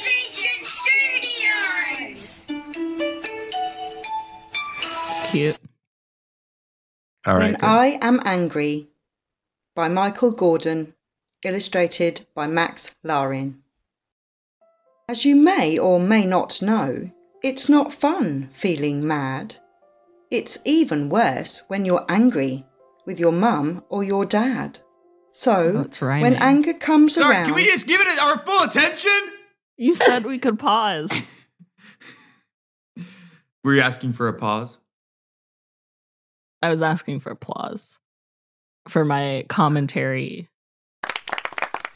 Speaker 6: Vision Studios.
Speaker 4: It's cute.
Speaker 3: All right.
Speaker 7: When
Speaker 3: good.
Speaker 7: I Am Angry by Michael Gordon, illustrated by Max Larin. As you may or may not know, it's not fun feeling mad. It's even worse when you're angry with your mum or your dad. So,
Speaker 4: it's rhyming.
Speaker 7: when anger comes
Speaker 2: Sorry,
Speaker 7: around...
Speaker 2: can we just give it our full attention?
Speaker 4: You said we could pause.
Speaker 2: Were you asking for a pause?
Speaker 4: I was asking for applause for my commentary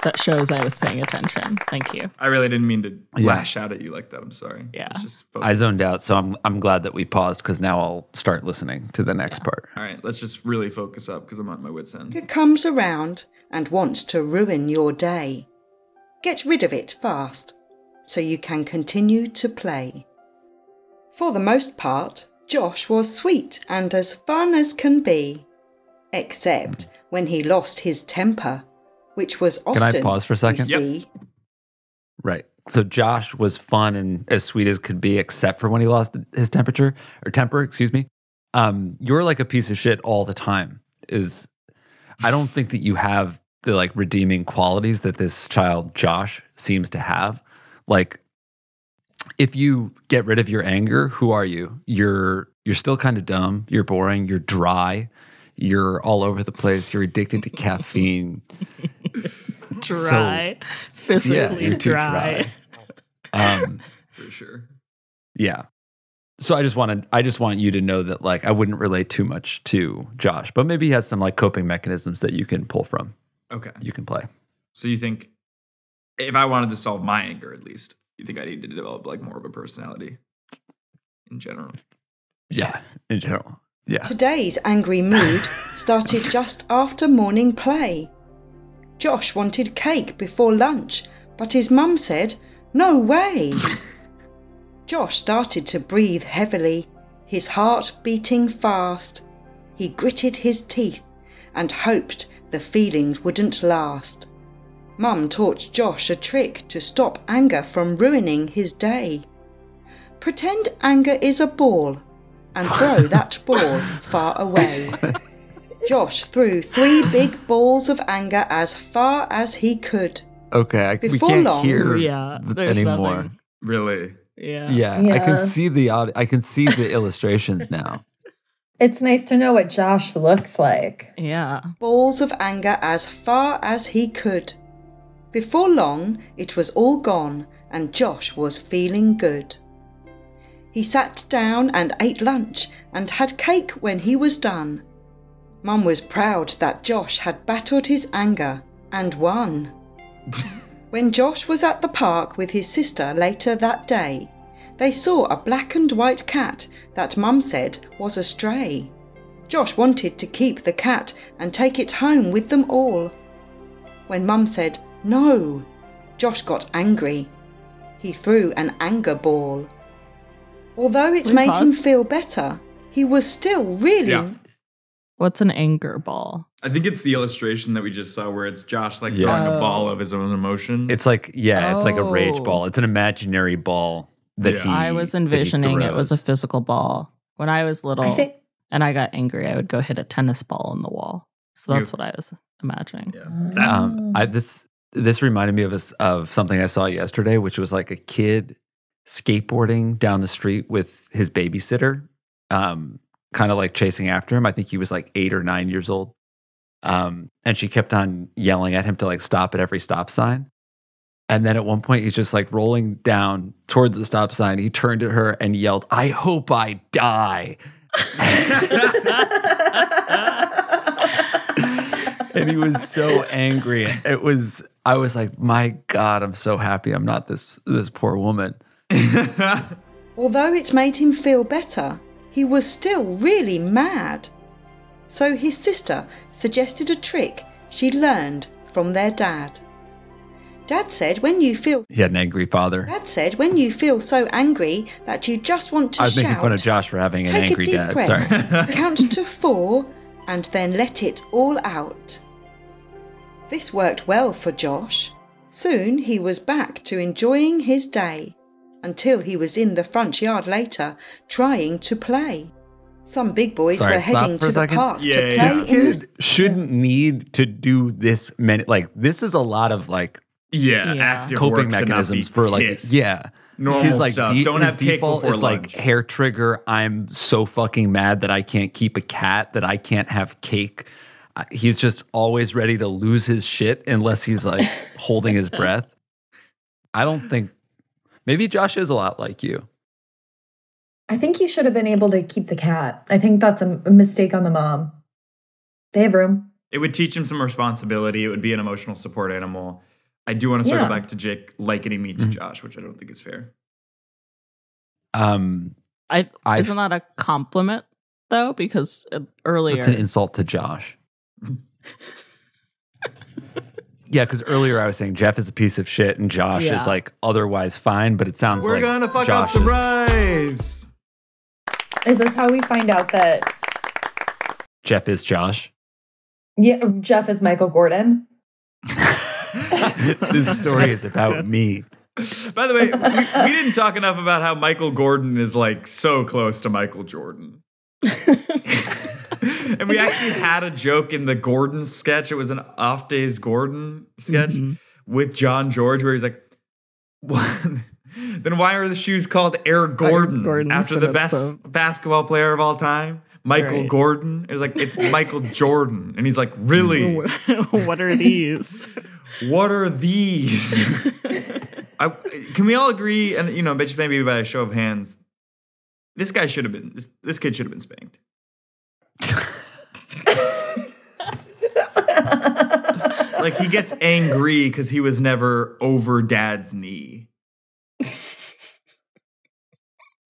Speaker 4: that shows I was paying attention. Thank you.
Speaker 2: I really didn't mean to lash out at you like that. I'm sorry.
Speaker 4: Yeah.
Speaker 2: Let's just
Speaker 3: I
Speaker 2: focus.
Speaker 3: zoned out, so I'm glad that we paused because now I'll start listening to the next part.
Speaker 2: All right, let's just really focus up because I'm on my wit's end.
Speaker 7: Anger comes around and wants to ruin your day. Get rid of it fast so you can continue to play. For the most part, Josh was sweet and as fun as can be, except when he lost his temper, which was often...
Speaker 3: Can I pause for a second?
Speaker 7: you see.
Speaker 3: Right. So Josh was fun and as sweet as could be, except for when he lost his temper, excuse me. You're like a piece of shit all the time. I don't think that you have the like redeeming qualities that this child Josh seems to have. Like, if you get rid of your anger, who are you? You're still kind of dumb. You're boring. You're dry. You're all over the place. You're addicted to caffeine.
Speaker 4: Dry. Physically
Speaker 3: you're too
Speaker 4: dry.
Speaker 2: For sure.
Speaker 3: Yeah. So I just want you to know that like I wouldn't relate too much to Josh, but maybe he has some like coping mechanisms that you can pull from.
Speaker 2: Okay.
Speaker 3: You can play.
Speaker 2: So you think if I wanted to solve my anger, at least, you think I need to develop like more of a personality in general?
Speaker 3: Yeah, in general. Yeah.
Speaker 7: Today's angry mood started just after morning play. Josh wanted cake before lunch, but his mum said, "No way." Josh started to breathe heavily, his heart beating fast. He gritted his teeth and hoped the feelings wouldn't last. Mum taught Josh a trick to stop anger from ruining his day. Pretend anger is a ball and throw that ball far away. Josh threw 3 big balls of anger as far as he could.
Speaker 3: Okay, we
Speaker 7: Before
Speaker 3: can't
Speaker 7: long-
Speaker 3: hear
Speaker 4: Yeah, there's
Speaker 3: anymore.
Speaker 4: nothing.
Speaker 2: Really?
Speaker 4: Yeah.
Speaker 3: Yeah, I can see the audio. I can see the illustrations now.
Speaker 5: It's nice to know what Josh looks like.
Speaker 4: Yeah.
Speaker 7: Balls of anger as far as he could. Before long, it was all gone and Josh was feeling good. He sat down and ate lunch and had cake when he was done. Mum was proud that Josh had battled his anger and won. When Josh was at the park with his sister later that day, they saw a black and white cat that Mum said was a stray. Josh wanted to keep the cat and take it home with them all. When Mum said no, Josh got angry. He threw an anger ball. Although it
Speaker 4: Can we
Speaker 7: made him
Speaker 4: pause?
Speaker 7: feel better, he was still really...
Speaker 2: Yeah.
Speaker 4: What's an anger ball?
Speaker 2: I think it's the illustration that we just saw where it's Josh like
Speaker 3: Yeah.
Speaker 2: throwing a ball of his own emotions.
Speaker 3: It's like it's like a rage
Speaker 4: Oh.
Speaker 3: ball. It's an imaginary ball that
Speaker 2: Yeah.
Speaker 3: he.
Speaker 4: I was
Speaker 3: that he
Speaker 4: envisioning it was a
Speaker 3: throws.
Speaker 4: physical ball. When I was little
Speaker 5: I think
Speaker 4: and I got angry, I would go hit a tennis ball on the wall. So that's what I was imagining.
Speaker 2: yeah. That's
Speaker 3: This reminded me of something I saw yesterday, which was like a kid skateboarding down the street with his babysitter, kind of like chasing after him. I think he was like 8 or 9 years old. And she kept on yelling at him to like stop at every stop sign. And then at one point he's just like rolling down towards the stop sign. He turned to her and yelled, "I hope I die." And he was so angry. I was like, my God, I'm so happy I'm not this poor woman.
Speaker 7: Although it made him feel better, he was still really mad. So his sister suggested a trick she learned from their dad. Dad said when you feel
Speaker 3: He had an angry father.
Speaker 7: Dad said when you feel so angry that you just want to
Speaker 3: I was
Speaker 7: shout.
Speaker 3: making fun of Josh for having an
Speaker 7: Take
Speaker 3: angry
Speaker 7: a deep
Speaker 3: dad.
Speaker 7: breath,
Speaker 3: Sorry.
Speaker 7: count to 4, and then let it all out. This worked well for Josh. Soon he was back to enjoying his day, until he was in the front yard later, trying to play. Some big boys
Speaker 3: Sorry,
Speaker 7: were heading
Speaker 3: stop for
Speaker 7: to
Speaker 3: a
Speaker 7: the
Speaker 3: second.
Speaker 7: park to play
Speaker 2: Yeah.
Speaker 7: in
Speaker 3: Kid
Speaker 7: the...
Speaker 3: shouldn't need to do this many. Like, this is a lot of like
Speaker 2: Yeah,
Speaker 4: Yeah.
Speaker 2: active
Speaker 3: coping
Speaker 2: work to not
Speaker 3: mechanisms
Speaker 2: be
Speaker 3: for like
Speaker 2: pissed.
Speaker 3: normal
Speaker 2: Normal
Speaker 3: like
Speaker 2: stuff. Don't
Speaker 3: his
Speaker 2: have cake
Speaker 3: default
Speaker 2: before
Speaker 3: is like
Speaker 2: lunch.
Speaker 3: hair trigger. I'm so fucking mad that I can't keep a cat, that I can't have cake. He's just always ready to lose his shit unless he's like holding his breath. I don't think. Maybe Josh is a lot like you.
Speaker 5: I think he should have been able to keep the cat. I think that's a mistake on the mom. They have room.
Speaker 2: It would teach him some responsibility. It would be an emotional support animal. I do want to circle back to Jake likening me to Josh, which I don't think is fair.
Speaker 4: Isn't that a compliment though? Because earlier
Speaker 3: It's an insult to Josh. Yeah, because earlier I was saying Geoff is a piece of shit and Josh is like otherwise fine, but it sounds
Speaker 2: We're
Speaker 3: like
Speaker 2: gonna fuck
Speaker 3: Josh
Speaker 2: up surprise.
Speaker 5: Is this how we find out that
Speaker 3: Geoff is Josh?
Speaker 5: Yeah, Geoff is Michael Gordon?
Speaker 3: This story is about me.
Speaker 2: By the way, we didn't talk enough about how Michael Gordon is like so close to Michael Jordan. And we actually had a joke in the Gordon sketch. It was an Off Days Gordon sketch with John George where he's like, then why are the shoes called Air Gordon after the best basketball player of all time? Michael Gordon. It was like, it's Michael Jordan. And he's like, really?
Speaker 4: What are these?
Speaker 2: What are these? Can we all agree, and just maybe by a show of hands, this guy should have been, this kid should have been spanked. Like, he gets angry because he was never over dad's knee.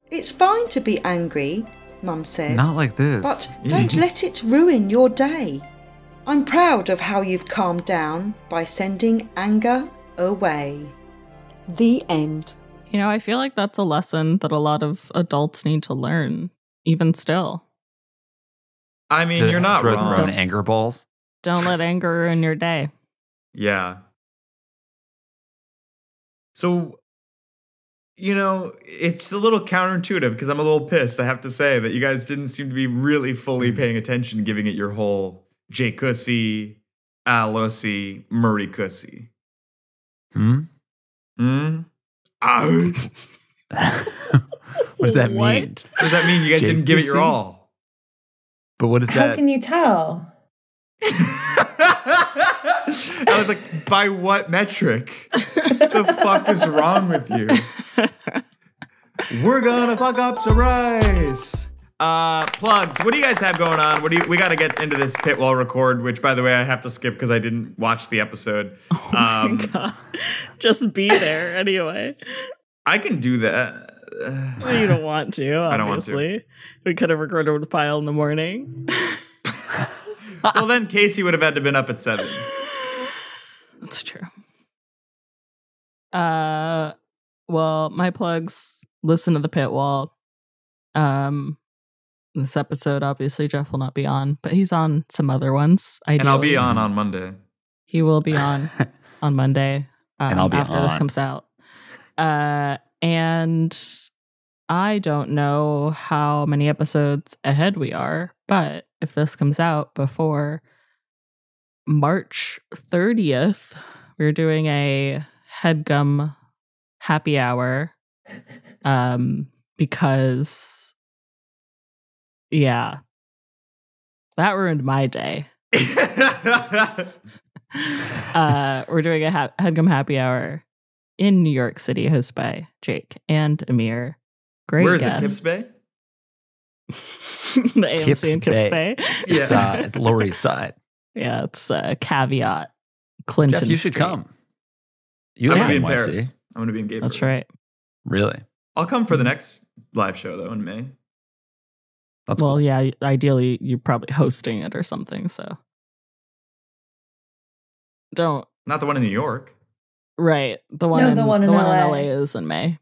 Speaker 7: It's fine to be angry, Mum said.
Speaker 3: Not like this.
Speaker 7: But don't let it ruin your day. I'm proud of how you've calmed down by sending anger away. The end.
Speaker 4: I feel like that's a lesson that a lot of adults need to learn, even still.
Speaker 2: I mean, you're not
Speaker 3: throw
Speaker 2: wrong.
Speaker 3: their own anger balls.
Speaker 4: Don't let anger ruin your day.
Speaker 2: Yeah. So, it's a little counterintuitive because I'm a little pissed, I have to say, that you guys didn't seem to be really fully paying attention, giving it your whole Jay-Cussy, Allie, Marika-cussy.
Speaker 3: What does that mean?
Speaker 2: What does that mean? You guys didn't give it your all.
Speaker 3: But what is that?
Speaker 5: How can you tell?
Speaker 2: I was like, by what metric? The fuck is wrong with you? We're gonna fuck up surprise. Plugs. What do you guys have going on? We got to get into this pit wall record, which, by the way, I have to skip because I didn't watch the episode.
Speaker 4: Oh my God. Just be there anyway.
Speaker 2: I can do that.
Speaker 4: You don't want to, obviously.
Speaker 2: I don't want to.
Speaker 4: We could have recorded with Pyle in the morning.
Speaker 2: Well, then Casey would have had to been up at 7.
Speaker 4: That's true. Well, my plugs, listen to the pit wall. This episode, obviously, Geoff will not be on, but he's on some other ones. Ideally.
Speaker 2: And I'll be on Monday.
Speaker 4: He will be on Monday.
Speaker 3: And I'll be
Speaker 4: after this comes out. And I don't know how many episodes ahead we are, but if this comes out before March 30th, we're doing a Headgum happy hour. Because, yeah, that ruined my day. We're doing a Headgum happy hour in New York City, hosted by Jake and Amir. Great
Speaker 2: Where is
Speaker 4: guests.
Speaker 2: it? Kips Bay?
Speaker 4: The AMC in Kips Bay.
Speaker 2: Yeah.
Speaker 3: Lower East Side.
Speaker 4: Yeah, it's a caveat. Clinton
Speaker 3: Geoff, you should
Speaker 4: Street.
Speaker 3: come. You
Speaker 2: I'm
Speaker 3: live
Speaker 2: going to be
Speaker 3: in
Speaker 2: in
Speaker 3: NYC.
Speaker 2: Paris. I'm going to be in Gaithersburg.
Speaker 4: That's right.
Speaker 3: Really?
Speaker 2: I'll come for the next live show, though, in May.
Speaker 3: That's
Speaker 4: Well,
Speaker 3: cool.
Speaker 4: yeah, ideally you're probably hosting it or something, so. Don't.
Speaker 2: Not the one in New York.
Speaker 4: Right. The one in LA is in May.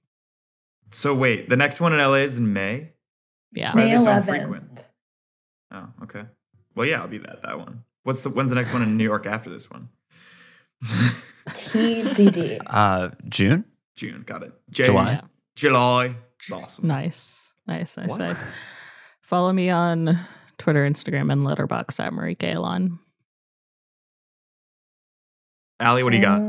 Speaker 2: So wait, the next one in LA is in May?
Speaker 4: Yeah.
Speaker 5: May 11th.
Speaker 2: Oh, okay. Well, yeah, I'll be at that one. When's the next one in New York after this one?
Speaker 5: TBD.
Speaker 3: June?
Speaker 2: June, got it.
Speaker 3: July?
Speaker 2: Yeah. July. It's awesome.
Speaker 4: Nice. Follow me on Twitter, Instagram, and Letterboxd at Marika Elon.
Speaker 2: Allie, what do you got?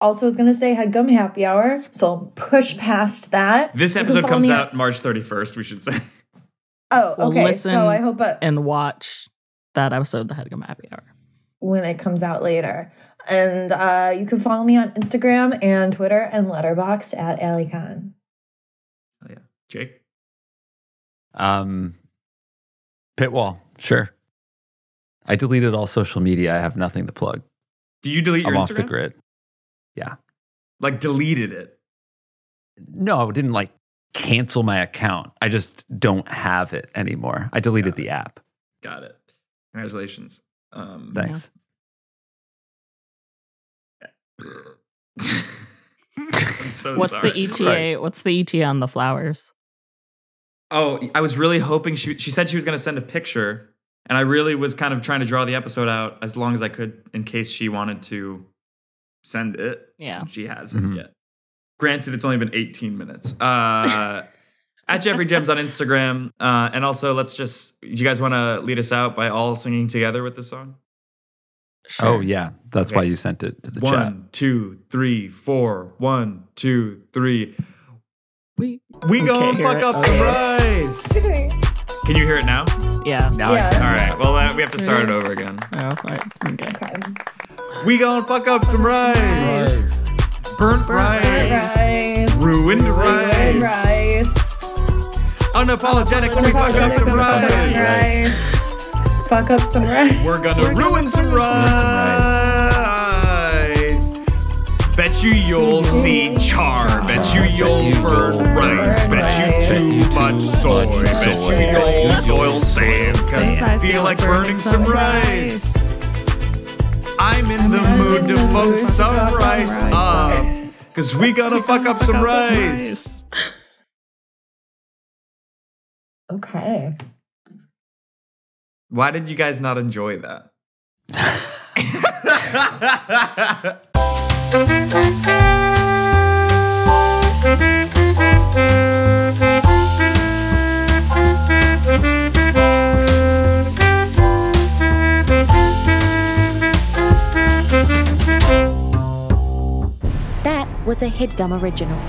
Speaker 5: Also, I was going to say Headgum Happy Hour, so I'll push past that.
Speaker 2: This episode comes out March 31st, we should say.
Speaker 5: Oh, okay.
Speaker 4: Listen
Speaker 5: so I hope
Speaker 4: and watch that episode, the Headgum Happy Hour,
Speaker 5: when it comes out later. And you can follow me on Instagram and Twitter and Letterboxd at Allie Khan.
Speaker 2: Oh yeah, Jake.
Speaker 3: Pitwall, sure. I deleted all social media. I have nothing to plug.
Speaker 2: Do you delete your Instagram?
Speaker 3: I'm off the grid. Yeah.
Speaker 2: Like deleted it?
Speaker 3: No, I didn't like cancel my account. I just don't have it anymore. I deleted the app.
Speaker 2: Got it. Congratulations.
Speaker 3: Thanks.
Speaker 2: I'm so
Speaker 4: What's
Speaker 2: sorry.
Speaker 4: the ETA?
Speaker 3: Christ.
Speaker 4: What's the ETA on the flowers?
Speaker 2: Oh, I was really hoping she said she was going to send a picture, and I really was kind of trying to draw the episode out as long as I could in case she wanted to send it.
Speaker 4: Yeah.
Speaker 2: She hasn't yet. Granted, it's only been 18 minutes. At Jeffrey Gems on Instagram. And also, you guys want to lead us out by all singing together with this song?
Speaker 4: Sure.
Speaker 3: Oh, yeah. That's why you sent it to the chat.
Speaker 2: 1, 2, 3, 4. 1, 2, 3.
Speaker 4: We
Speaker 2: gonna fuck up some rice. Can you hear it now?
Speaker 4: Yeah.
Speaker 3: Now I can.
Speaker 2: All right. Well, we have to start it over again.
Speaker 4: Oh, right. Okay.
Speaker 2: We gonna fuck up some rice. Burnt rice. Ruined rice. Unapologetic when we fuck up some rice.
Speaker 5: Fuck up some rice.
Speaker 2: We're gonna ruin some rice. Bet you'll see char. Bet you'll burn rice. Bet you too much soy. Bet you'll soil sand. Cause I feel like burning some rice. I'm in the mood to fuck some rice up. Cause we gonna fuck up some rice.
Speaker 5: Okay.
Speaker 2: Why did you guys not enjoy that?
Speaker 1: That was a Headgum original.